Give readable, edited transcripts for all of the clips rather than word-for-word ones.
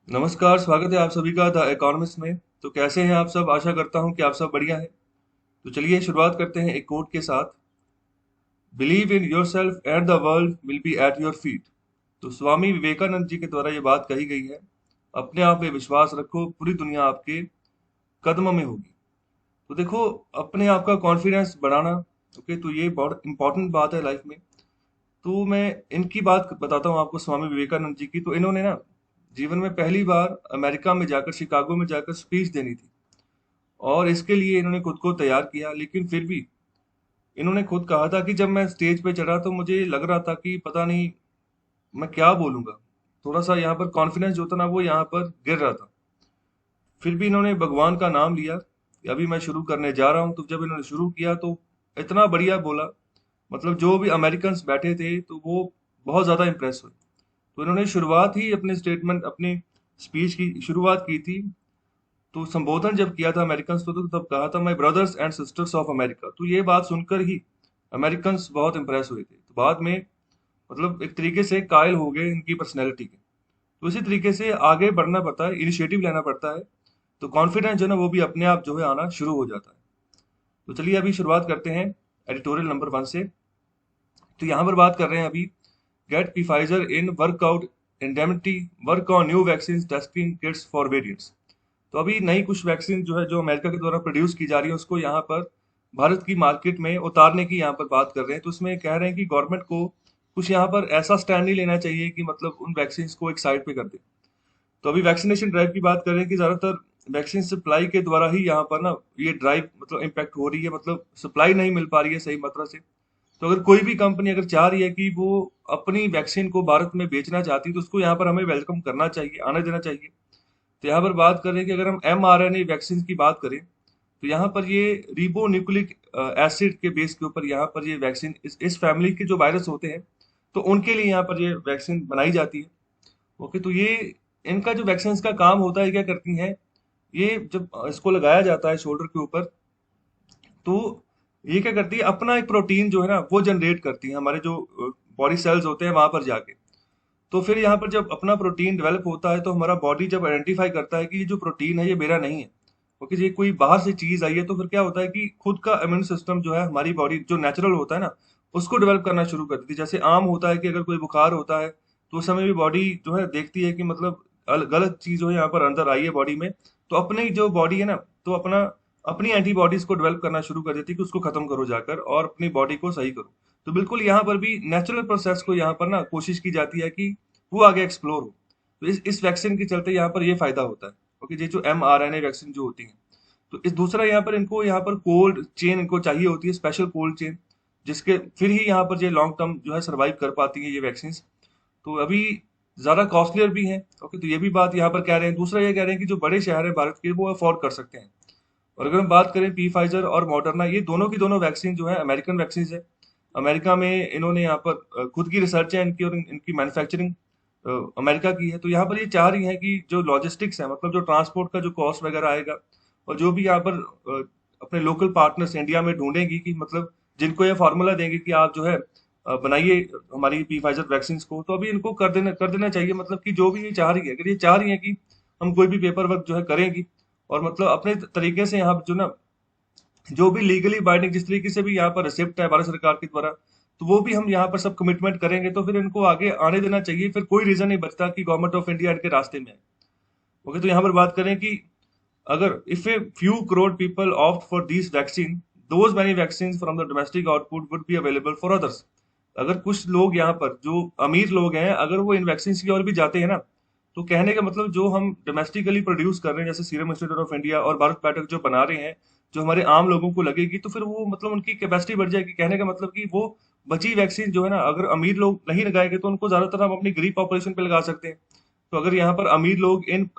नमस्कार, स्वागत है आप सभी का द इकोनॉमिस्ट में। तो कैसे हैं आप सब? आशा करता हूं कि आप सब बढ़िया हैं। तो चलिए शुरुआत करते हैं एक कोट के साथ। Believe in yourself and the world will be at your feet. तो स्वामी विवेकानंद जी के द्वारा ये बात कही गई है। अपने आप में विश्वास रखो, पूरी दुनिया आपके कदमों में होगी। तो देखो, अपने आप का कॉन्फिडेंस बढ़ाना, ओके, तो ये बहुत इंपॉर्टेंट बात है लाइफ में। तो मैं इनकी बात बताता हूँ आपको, स्वामी विवेकानंद जी की। तो इन्होंने ना जीवन में पहली बार अमेरिका में जाकर, शिकागो में जाकर स्पीच देनी थी, और इसके लिए इन्होंने खुद को तैयार किया। लेकिन फिर भी इन्होंने खुद कहा था कि जब मैं स्टेज पे चढ़ा तो मुझे लग रहा था कि पता नहीं मैं क्या बोलूंगा। थोड़ा सा यहाँ पर कॉन्फिडेंस जो था ना, वो यहाँ पर गिर रहा था। फिर भी इन्होंने भगवान का नाम लिया कि अभी मैं शुरू करने जा रहा हूँ। तो जब इन्होंने शुरू किया तो इतना बढ़िया बोला, मतलब जो भी अमेरिकन्स बैठे थे तो वो बहुत ज्यादा इंप्रेस हुए। तो इन्होंने शुरुआत ही अपने स्टेटमेंट, अपनी स्पीच की शुरुआत की थी। तो संबोधन जब किया था अमेरिकन्स को, तो तब कहा था my brothers and sisters of America. तो ये बात सुनकर ही अमेरिकन्स बहुत इंप्रेस हुए थे। तो बाद में मतलब एक तरीके से कायल हो गए इनकी पर्सनैलिटी के। तो इसी तरीके से आगे बढ़ना पड़ता है, इनिशिएटिव लेना पड़ता है। तो कॉन्फिडेंस जो है ना, वो भी अपने आप जो है आना शुरू हो जाता है। तो चलिए अभी शुरुआत करते हैं एडिटोरियल नंबर 1 से। तो यहाँ पर बात कर रहे हैं अभी, get Pfizer in workout indemnity, work on new vaccine testing kits for variants. तो अभी नई कुछ वैक्सीन जो है, जो अमेरिका के द्वारा प्रोड्यूस की जा रही है, उसको यहाँ पर भारत की मार्केट में उतारने की यहाँ पर बात कर रहे हैं। तो उसमें कह रहे हैं कि गवर्नमेंट को कुछ यहाँ पर ऐसा स्टैंड नहीं लेना चाहिए कि मतलब उन वैक्सीन को एक साइड पे कर दे। तो अभी वैक्सीनेशन ड्राइव की बात कर रहे हैं कि ज्यादातर वैक्सीन सप्लाई के द्वारा ही यहाँ पर ना ये ड्राइव मतलब इम्पैक्ट हो रही है, मतलब सप्लाई नहीं मिल पा रही है सही मात्रा से। तो अगर कोई भी कंपनी अगर चाह रही है कि वो अपनी वैक्सीन को भारत में बेचना चाहती है, तो उसको यहाँ पर हमें वेलकम करना चाहिए, आने देना चाहिए। तो यहाँ पर बात करें कि अगर हम mRNA वैक्सीन की बात करें, तो यहाँ पर ये रिबो न्यूक्लिक एसिड के बेस के ऊपर यहाँ पर ये वैक्सीन, इस फैमिली के जो वायरस होते हैं, तो उनके लिए यहाँ पर ये वैक्सीन बनाई जाती है। ओके, तो ये इनका जो वैक्सीन का काम होता है, क्या करती हैं ये, जब इसको लगाया जाता है शोल्डर के ऊपर, तो ये क्या करती है, अपना एक प्रोटीन जो है ना वो जनरेट करती है हमारे जो बॉडी सेल्स होते हैं वहां पर जाके। तो फिर यहाँ पर जब अपना प्रोटीन डेवलप होता है, तो हमारा बॉडी जब आइडेंटिफाई करता है कि ये जो प्रोटीन है ये मेरा नहीं है, क्योंकि ये कोई बाहर से चीज आई है, तो फिर क्या होता है कि खुद का इम्यून सिस्टम जो है, हमारी बॉडी जो नेचुरल होता है ना, उसको डेवलप करना शुरू कर देती है। जैसे आम होता है कि अगर कोई बुखार होता है, तो उस समय भी बॉडी जो है देखती है कि मतलब गलत चीज जो है यहाँ पर अंदर आई है बॉडी में। तो अपनी जो बॉडी है ना, तो अपना अपनी एंटीबॉडीज को डेवलप करना शुरू कर देती है कि उसको खत्म करो जाकर और अपनी बॉडी को सही करो। तो बिल्कुल यहाँ पर भी नेचुरल प्रोसेस को यहाँ पर ना कोशिश की जाती है कि वो आगे एक्सप्लोर हो। तो इस वैक्सीन के चलते यहाँ पर ये फायदा होता है। ओके, ये जो mRNA वैक्सीन जो होती है, तो इस दूसरा यहाँ पर इनको यहाँ पर कोल्ड चेन इनको चाहिए होती है, स्पेशल कोल्ड चेन, जिसके फिर ही यहाँ पर ये लॉन्ग टर्म जो है सरवाइव कर पाती है ये वैक्सीन। तो अभी ज्यादा कॉस्टलियर भी हैं। ओके, तो ये भी बात यहाँ पर कह रहे हैं। दूसरा ये कह रहे हैं कि जो बड़े शहर है भारत के, वो अफोर्ड कर सकते हैं। और अगर हम बात करें पी फाइजर और मॉडर्ना, ये दोनों की दोनों वैक्सीन जो है अमेरिकन वैक्सीन है। अमेरिका में इन्होंने यहाँ पर खुद की रिसर्च है इनकी, और इनकी मैन्युफैक्चरिंग अमेरिका की है। तो यहाँ पर ये चाह रही है कि जो लॉजिस्टिक्स है, मतलब जो ट्रांसपोर्ट का जो कॉस्ट वगैरह आएगा, और जो भी यहाँ पर अपने लोकल पार्टनर्स इंडिया में ढूंढेंगी कि मतलब जिनको ये फार्मूला देंगे कि आप जो है बनाइए हमारी पी फाइजर वैक्सीन को, तो अभी इनको कर देना चाहिए। मतलब कि जो भी ये चाह रही है, अगर ये चाह रही है कि हम कोई भी पेपर वर्क जो है करेंगी, और मतलब अपने तरीके से यहाँ जो ना, जो भी लीगली बाइंडिंग जिस तरीके से भी यहाँ पर रिसिप्ट है भारत सरकार के द्वारा, तो वो भी हम यहाँ पर सब कमिटमेंट करेंगे, तो फिर इनको आगे आने देना चाहिए। फिर कोई रीजन नहीं बचता कि गवर्नमेंट ऑफ इंडिया इनके रास्ते में है। ओके, तो यहाँ पर बात करें कि अगर if a few crore people opt for this vaccine, those many vaccine from the domestic output would be available for others. अगर कुछ लोग यहाँ पर जो अमीर लोग हैं, अगर वो इन वैक्सीन की ओर भी जाते हैं ना, तो कहने का मतलब जो हम डोमेस्टिकली प्रोड्यूस कर रहे हैं, जैसे सीरम इंस्टीट्यूट ऑफ इंडिया और भारत बायोटेक जो बना रहे हैं, जो हमारे आम लोगों को लगेगी, तो फिर वो मतलब उनकी कैपेसिटी बढ़ जाएगी। कहने का मतलब कि वो बची वैक्सीन जो है ना, अगर अमीर लोग नहीं लगाएंगे, तो उनको ज्यादातर हम अपनी गरीब पॉपुलेशन पे लगा सकते हैं। तो अगर यहाँ पर अमीर लोग इन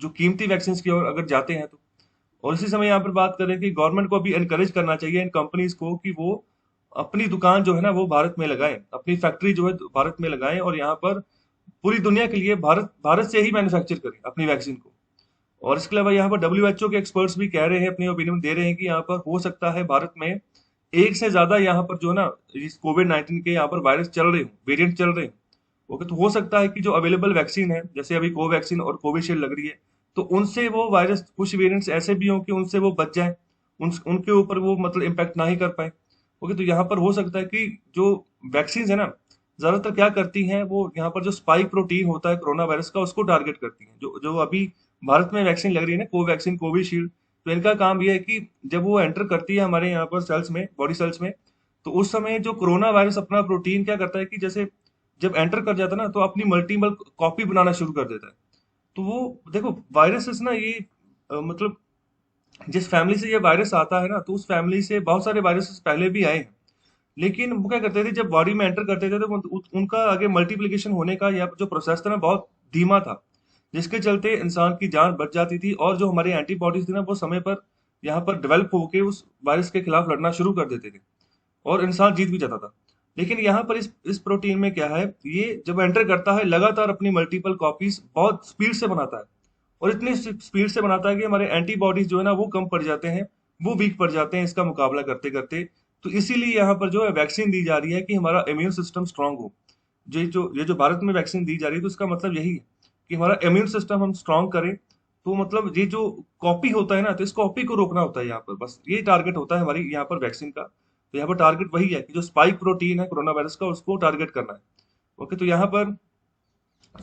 जो कीमती वैक्सीन की ओर अगर जाते हैं, तो और इसी समय यहाँ पर बात करें कि गवर्नमेंट को भी एनकरेज करना चाहिए इन कंपनीज को कि वो अपनी दुकान जो है ना वो भारत में लगाएं, अपनी फैक्ट्री जो है भारत में लगाएं, और यहाँ पर पूरी दुनिया के लिए भारत भारत से ही मैन्युफैक्चर करें अपनी वैक्सीन को। और इसके अलावा यहाँ पर डब्ल्यूएचओ के एक्सपर्ट्स भी कह रहे हैं, अपनी ओपिनियन दे रहे हैं कि यहाँ पर हो सकता है भारत में एक से ज्यादा यहाँ पर जो है ना इस कोविड 19 के यहाँ पर वायरस चल रहे हो, वेरिएंट चल रहे हैं। ओके, तो हो सकता है कि जो अवेलेबल वैक्सीन है, जैसे अभी कोवैक्सीन और कोविशील्ड लग रही है, तो उनसे वो वायरस, कुछ वेरिएंट्स ऐसे भी हों कि उनसे वो बच जाए, उनके ऊपर वो मतलब इम्पैक्ट ना ही कर पाए। ओके, तो यहाँ पर हो सकता है कि जो वैक्सीन है ना, ज्यादातर क्या करती हैं, वो यहाँ पर जो स्पाइक प्रोटीन होता है कोरोना वायरस का, उसको टारगेट करती हैं। जो जो अभी भारत में वैक्सीन लग रही है ना, कोवैक्सीन कोविशील्ड, तो इनका काम ये है कि जब वो एंटर करती है हमारे यहाँ पर सेल्स में, बॉडी सेल्स में, तो उस समय जो कोरोना वायरस अपना प्रोटीन क्या करता है कि जैसे जब एंटर कर जाता है ना, तो अपनी मल्टीपल कॉपी बनाना शुरू कर देता है। तो वो देखो, वायरसेस ना ये मतलब जिस फैमिली से ये वायरस आता है ना, तो उस फैमिली से बहुत सारे वायरसेस पहले भी आए हैं। लेकिन वो क्या करते थे, जब बॉडी में एंटर करते थे तो उनका आगे मल्टीप्लिकेशन होने का या जो प्रोसेस था ना, बहुत धीमा था, जिसके चलते इंसान की जान बच जाती थी, और जो हमारे एंटीबॉडीज थी ना, वो समय पर यहाँ पर डेवलप होके उस वायरस के खिलाफ लड़ना शुरू कर देते थे, और इंसान जीत भी जाता था। लेकिन यहाँ पर इस प्रोटीन में क्या है, ये जब एंटर करता है लगातार अपनी मल्टीपल कॉपीज बहुत स्पीड से बनाता है, और इतनी स्पीड से बनाता है कि हमारे एंटीबॉडीज जो है ना, वो कम पड़ जाते हैं, वो वीक पड़ जाते हैं इसका मुकाबला करते करते। तो इसीलिए यहाँ पर जो है वैक्सीन दी जा रही है कि हमारा इम्यून सिस्टम स्ट्रांग हो। ये जो भारत में वैक्सीन दी जा रही है, तो इसका मतलब यही है कि हमारा इम्यून सिस्टम हम स्ट्रांग करें। तो मतलब ये जो कॉपी होता है ना, तो इस कॉपी को रोकना होता है यहाँ पर, बस ये टारगेट होता है हमारी यहाँ पर वैक्सीन का। तो यहाँ पर टारगेट वही है कि जो स्पाइक प्रोटीन है कोरोना वायरस का, उसको टारगेट करना है। ओके, तो यहाँ पर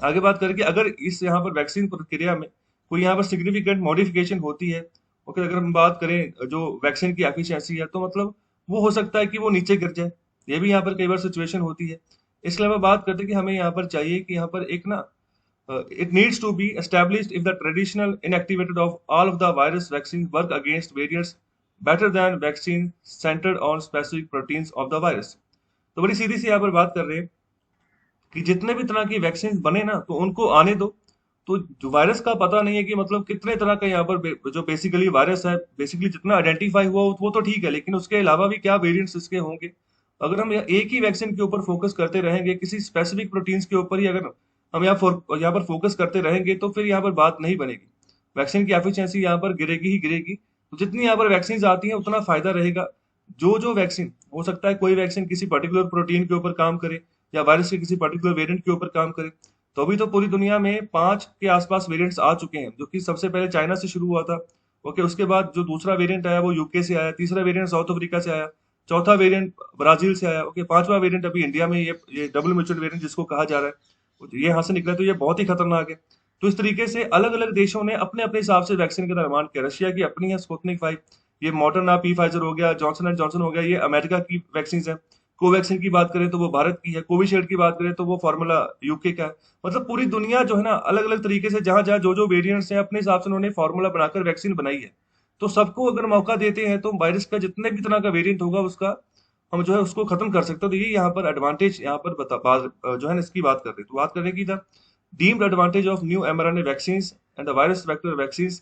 आगे बात करें कि अगर इस यहाँ पर वैक्सीन प्रक्रिया में कोई यहाँ पर सिग्निफिकेंट मॉडिफिकेशन होती है, ओके, अगर हम बात करें जो वैक्सीन की एफिशिएंसी है, तो मतलब वो हो सकता है कि वो नीचे गिर जाए। ये भी यहाँ पर कई बार सिचुएशन होती है। इसके अलावा बात करते हैं कि हमें यहाँ पर चाहिए कि यहाँ पर एक ना, it needs to be established if the traditional inactivated of all of the virus vaccines work against variants better than vaccine centered on specific proteins of the virus। तो बड़ी सीधी सी यहाँ पर बात कर रहे हैं कि जितने भी तरह की वैक्सीन बने ना, तो उनको आने दो। तो जो वायरस का पता नहीं है कि मतलब कितने तरह का यहाँ पर जो बेसिकली वायरस है, बेसिकली जितना आइडेंटिफाई हुआ वो तो ठीक है, लेकिन उसके अलावा भी क्या वेरिएंट्स इसके होंगे। अगर हम एक ही वैक्सीन के ऊपर फोकस करते रहेंगे, किसी स्पेसिफिक प्रोटीन्स के ऊपर ही अगर हम यहाँ पर फोकस करते रहेंगे, तो फिर यहाँ पर बात नहीं बनेगी। वैक्सीन की एफिशिएंसी यहाँ पर गिरेगी ही गिरेगी। तो जितनी यहाँ पर वैक्सीन आती हैं, उतना फायदा रहेगा। जो जो वैक्सीन हो सकता है, कोई वैक्सीन किसी पर्टिकुलर प्रोटीन के ऊपर काम करे, या वायरस के किसी पर्टिकुलर वेरिएंट के ऊपर काम करे। तो अभी तो पूरी दुनिया में 5 के आसपास वेरिएंट्स आ चुके हैं, जो कि सबसे पहले चाइना से शुरू हुआ था। ओके, उसके बाद जो दूसरा वेरिएंट आया वो यूके से आया, तीसरा वेरिएंट साउथ अफ्रीका से आया, चौथा वेरिएंट ब्राजील से आया। ओके, पांचवा वेरिएंट अभी इंडिया में ये डबल म्यूटेंट वेरिएंट जिसको कहा जा रहा है, तो ये यहाँ से निकला, तो ये बहुत ही खतरनाक है। तो इस तरीके से अलग अलग देशों ने अपने अपने हिसाब से वैक्सीन का निर्माण किया। रशिया की अपनी है स्पुतनिक 5, ये मॉडर्ना, पी फाइजर हो गया, जॉनसन एंड जॉनसन हो गया, ये अमेरिका की वैक्सीन है। कोवैक्सीन की बात करें तो वो भारत की है, कोविशील्ड की बात करें तो वो फॉर्मूला यूके का है। मतलब पूरी दुनिया जो है ना, अलग अलग तरीके से जहां जहां जो जो वेरिएंट्स हैं, अपने हिसाब से उन्होंने फॉर्मूला बनाकर वैक्सीन बनाई है। तो सबको अगर मौका देते हैं, तो वायरस का जितने भी तरह का वेरिएंट होगा, उसका हम जो है उसको खत्म कर सकते हैं। तो ये यहाँ पर एडवांटेज यहाँ पर जो है ना, इसकी बात कर रहे हैं। तो बात करें कि the deemed advantage of new mRNA vaccines and the virus vector vaccines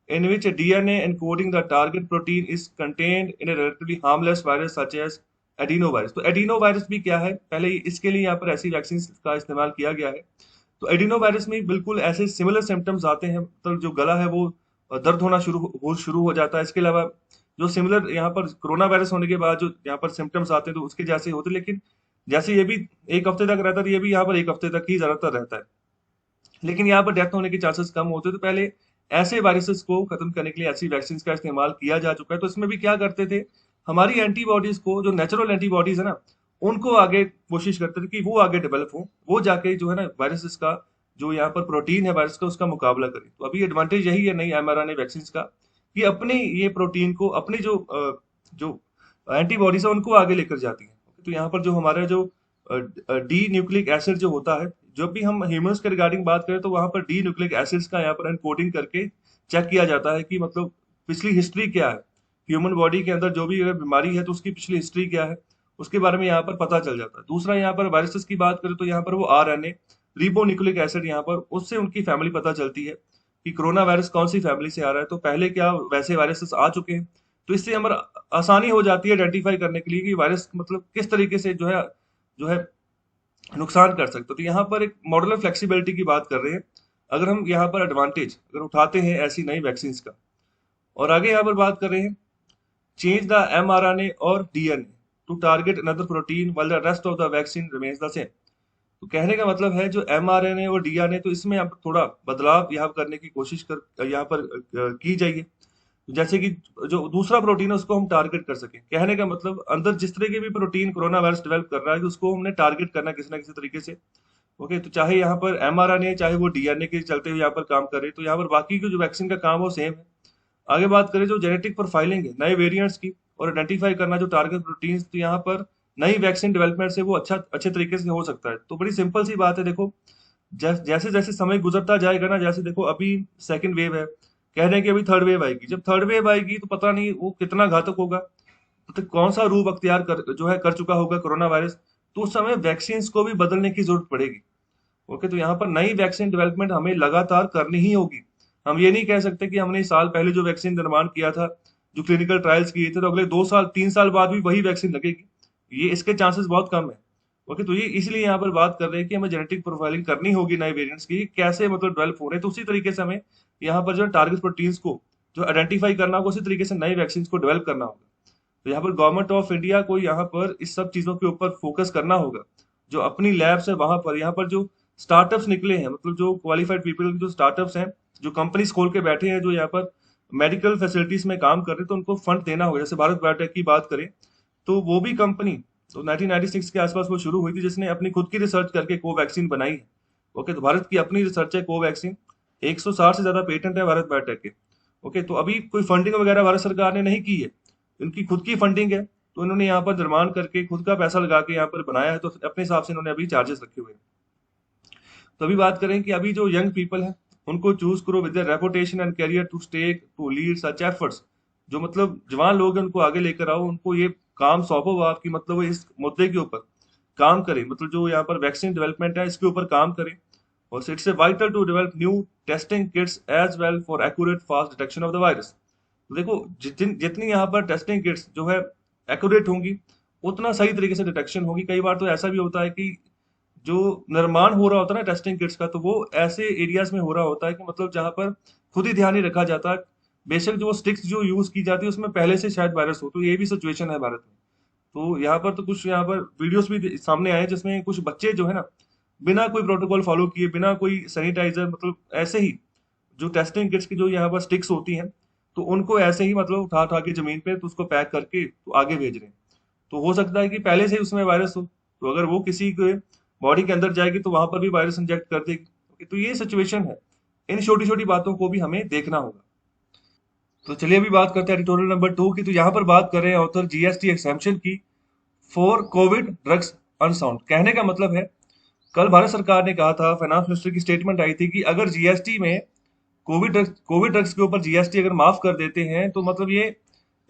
in which a DNA encoding the target protein is contained in a relatively harmless virus such as adenovirus. तो एडिनोवायरस भी क्या है, पहले इसके लिए यहाँ पर ऐसी वैक्सीन का इस्तेमाल किया गया है। तो एडिनोवायरस में बिल्कुल ऐसे सिमिलर सिम्टम्स आते हैं, तो जो गला है वो दर्द होना शुरू हो जाता है। इसके अलावा जो सिमिलर यहाँ पर कोरोना वायरस होने के बाद जो यहाँ पर सिम्टम्स आते हैं, तो उसके जैसे होते हैं, लेकिन जैसे ये भी एक हफ्ते तक रहता है, तो ये भी यहाँ पर एक हफ्ते तक ही ज्यादातर रहता है। लेकिन यहाँ पर डेथ होने के चांसेस कम होते हैं। तो पहले ऐसे वायरसेस को खत्म करने के लिए ऐसी वैक्सीन का इस्तेमाल किया जा चुका है। तो इसमें भी क्या करते थे, हमारी एंटीबॉडीज को, जो नेचुरल एंटीबॉडीज है ना, उनको आगे कोशिश करते थे कि वो आगे डेवलप हो, वो जाके जो है ना वायरसेस का, जो यहाँ पर प्रोटीन है वायरस का, उसका मुकाबला करे। तो अभी एडवांटेज यही है नई mRNA वैक्सीन का, कि अपने ये प्रोटीन को, अपनी जो एंटीबॉडीज है, उनको आगे लेकर जाती है। तो यहाँ पर जो हमारा जो डी न्यूक्लिक एसिड जो होता है, जब भी हम ह्यूमंस के रिगार्डिंग बात करें, तो वहां पर डी न्यूक्लिक एसिड्स का यहाँ पर एनकोडिंग करके चेक किया जाता है कि मतलब पिछली हिस्ट्री क्या है, ह्यूमन बॉडी के अंदर जो भी अगर बीमारी है, तो उसकी पिछली हिस्ट्री क्या है, उसके बारे में यहाँ पर पता चल जाता है। दूसरा, यहाँ पर वायरसेस की बात करें, तो यहाँ पर वो RNA रिबोन्यूक्लिक एसिड, यहाँ पर उससे उनकी फैमिली पता चलती है कि कोरोना वायरस कौन सी फैमिली से आ रहा है। तो पहले क्या वैसे वायरसेस आ चुके हैं, तो इससे हमारा आसानी हो जाती है आइडेंटिफाई करने के लिए कि वायरस मतलब किस तरीके से जो है नुकसान कर सकते हो। तो यहाँ पर एक मॉडुलर फ्लेक्सिबिलिटी की बात कर रहे हैं। अगर हम यहाँ पर एडवांटेज अगर उठाते हैं ऐसी नई वैक्सीन का, और आगे यहाँ पर बात कर रहे हैं, चेंज द mRNA और DNA to target another protein while the rest of the vaccine remains the same. तो कहने का मतलब है जो mRNA और DNA, तो इसमें अब थोड़ा बदलाव यहाँ करने की कोशिश कर यहाँ पर की जाइए, जैसे कि जो दूसरा प्रोटीन है उसको हम टारगेट कर सकें। कहने का मतलब अंदर जिस तरह के भी प्रोटीन कोरोना वायरस डेवलप कर रहा है, उसको हमने टारगेट करना किसी ना किसी तरीके से। ओके, तो चाहे यहाँ पर mRNA चाहे वो डीएनए के चलते हुए यहाँ पर काम करे, तो यहाँ पर बाकी की जो वैक्सीन का काम है वो सेम है। आगे बात करें जो जेनेटिक प्रोफाइलिंग है नए वेरिएंट्स की, और आइडेंटिफाई करना जो टारगेट प्रोटीन्स, तो यहाँ पर नई वैक्सीन डेवलपमेंट से वो अच्छे तरीके से हो सकता है। तो बड़ी सिंपल सी बात है, देखो जैसे जैसे समय गुजरता जाएगा ना, जैसे देखो अभी सेकंड वेव है, कह रहे हैं कि अभी थर्ड वेव आएगी। जब थर्ड वेव आएगी तो पता नहीं वो कितना घातक होगा, तो कौन सा रूप अख्तियार कर चुका होगा कोरोना वायरस, तो उस समय वैक्सीन को भी बदलने की जरूरत पड़ेगी। ओके, तो यहाँ पर नई वैक्सीन डेवलपमेंट हमें लगातार करनी ही होगी। हम ये नहीं कह सकते कि हमने इस साल पहले जो वैक्सीन निर्माण किया था, जो क्लिनिकल ट्रायल्स किए थे, तो अगले 2 साल 3 साल बाद भी वही वैक्सीन लगेगी। ये इसके चांसेस बहुत कम है। ओके, तो ये इसलिए यहाँ पर बात कर रहे हैं कि हमें जेनेटिक प्रोफाइलिंग करनी होगी नए वेरिएंट्स की, कैसे मतलब डेवलप हो रहे हैं, तो उसी तरीके से हमें यहाँ पर जो टारगेट प्रोटीन्स को जो आइडेंटिफाई करना होगा, उसी तरीके से नई वैक्सीन को डेवलप करना होगा। तो यहाँ पर गवर्नमेंट ऑफ इंडिया को यहाँ पर इस सब चीजों के ऊपर फोकस करना होगा। जो अपनी लैब्स है वहां पर, यहाँ पर जो स्टार्टअप्स निकले हैं, मतलब जो क्वालिफाइड पीपल जो स्टार्टअप्स हैं, जो कंपनीज खोल के बैठे हैं, जो यहाँ पर मेडिकल फैसिलिटीज में काम कर रहे हैं, तो उनको फंड देना होगा। जैसे भारत बायोटेक की बात करें, तो वो भी कंपनी तो 1996 के आसपास वो शुरू हुई थी, जिसने अपनी खुद की रिसर्च करके कोवैक्सीन बनाई है। ओके, तो भारत की अपनी रिसर्च है कोवैक्सीन। 160 से ज्यादा पेटेंट है भारत बायोटेक के। ओके, तो अभी कोई फंडिंग वगैरह भारत सरकार ने नहीं की है, इनकी खुद की फंडिंग है। तो इन्होंने यहाँ पर निर्माण करके खुद का पैसा लगा के यहाँ पर बनाया है, तो अपने हिसाब से इन्होंने अभी चार्जेस रखे हुए हैं। तो अभी बात करें कि अभी जो यंग पीपल है, उनको चूज करो with reputation and career to stay to lead such efforts. जो मतलब जवान लोग हैं उनको आगे लेकर आओ, उनको ये काम सौंपो आपकी, मतलब वो इस मुद्दे के ऊपर काम करें, मतलब जो यहाँ पर वैक्सीन डेवलपमेंट है इसके ऊपर काम करें। और it's vital to develop new testing kits as well for accurate fast detection of the virus. तो देखो जितनी यहाँ पर टेस्टिंग किट्स जो है एक्यूरेट होंगी, उतना सही तरीके से डिटेक्शन होगी। कई बार तो ऐसा भी होता है कि जो निर्माण हो रहा होता है ना टेस्टिंग किट्स का, तो वो ऐसे एरियाज में हो रहा होता है कि मतलब जहां पर खुद ही ध्यान नहीं रखा जाता। बेशक जो स्टिक्स जो यूज की जाती है उसमें पहले से शायद वायरस हो, तो ये भी सिचुएशन है भारत में। तो यहाँ पर तो कुछ यहाँ पर वीडियोस भी सामने आए हैं, जिसमें कुछ बच्चे जो है ना, बिना कोई प्रोटोकॉल फॉलो किए, बिना कोई सैनिटाइजर, मतलब ऐसे ही जो टेस्टिंग किट्स की जो यहाँ पर स्टिक्स होती हैं, तो उनको ऐसे ही मतलब उठा उठा के जमीन पे तो उसको पैक करके तो आगे भेज रहे हैं। तो हो सकता है कि पहले से ही उसमें वायरस हो, तो अगर वो किसी के बॉडी के अंदर जाएगी तो वहां पर भी वायरस इंजेक्ट कर देगी। ओके, तो ये सिचुएशन है। इन छोटी छोटी बातों को भी हमें देखना होगा। तो चलिए अभी बात करते हैं एडिटोरियल नंबर 2 की। तो यहाँ पर बात कर रहे हैं ऑथर जीएसटी एक्सेम्पशन की फॉर कोविड ड्रग्स अनसाउंड। कहने का मतलब है, कल भारत सरकार ने कहा था, फाइनेंस मिनिस्टर की स्टेटमेंट आई थी कि अगर जीएसटी में कोविड ड्रग्स के ऊपर जीएसटी अगर माफ कर देते हैं, तो मतलब ये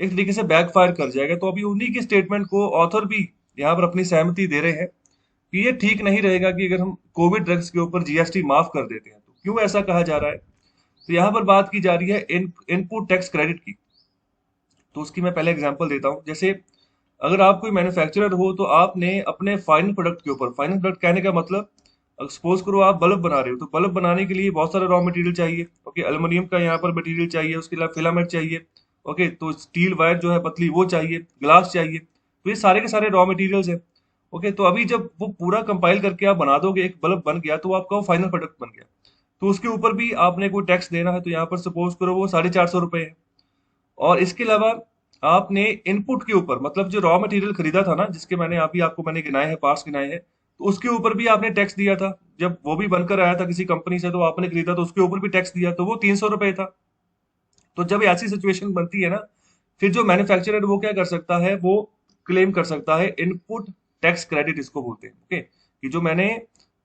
एक तरीके से बैकफायर कर जाएगा। तो अभी उन्हीं की स्टेटमेंट को ऑथर भी यहाँ पर अपनी सहमति दे रहे हैं कि ये ठीक नहीं रहेगा कि अगर हम कोविड ड्रग्स के ऊपर जीएसटी माफ कर देते हैं। तो क्यों ऐसा कहा जा रहा है? तो यहाँ पर बात की जा रही है इनपुट टैक्स क्रेडिट की। तो उसकी मैं पहले एग्जांपल देता हूँ। जैसे अगर आप कोई मैन्युफैक्चरर हो, तो आपने अपने फाइनल प्रोडक्ट के ऊपर, फाइनल प्रोडक्ट कहने का मतलब सपोज करो आप बल्ब बना रहे हो, तो बल्ब बनाने के लिए बहुत सारा रॉ मटेरियल चाहिए। ओके, एल्युमिनियम का यहाँ पर मटेरियल चाहिए, उसके अलावा फिलामेंट चाहिए। ओके, तो स्टील वायर जो है पतली वो चाहिए, ग्लास चाहिए। तो ये सारे के सारे रॉ मटेरियल्स हैं। ओके, तो अभी जब वो पूरा कंपाइल करके आप बना दोगे, एक बल्ब बन गया, तो वो आपका फाइनल प्रोडक्ट बन गया। तो उसके ऊपर भी आपने कोई टैक्स देना है, तो यहाँ पर सपोज करो वो 450 रुपए है। और इसके अलावा आपने इनपुट के ऊपर, मतलब जो रॉ मटेरियल खरीदा था ना, जिसके मैंने अभी आपको मैंने गिनाए हैं, पार्ट्स गिनाए हैं, तो उसके ऊपर भी आपने टैक्स दिया था। जब वो भी बनकर आया था किसी कंपनी से, तो आपने खरीदा, तो उसके ऊपर भी टैक्स दिया, तो वो 300 रुपए था। तो जब ऐसी सिचुएशन बनती है ना, फिर जो मैन्युफैक्चरर है वो क्या कर सकता है, वो क्लेम कर सकता है इनपुट टैक्स क्रेडिट, इसको बोलते हैं। ओके, कि जो मैंने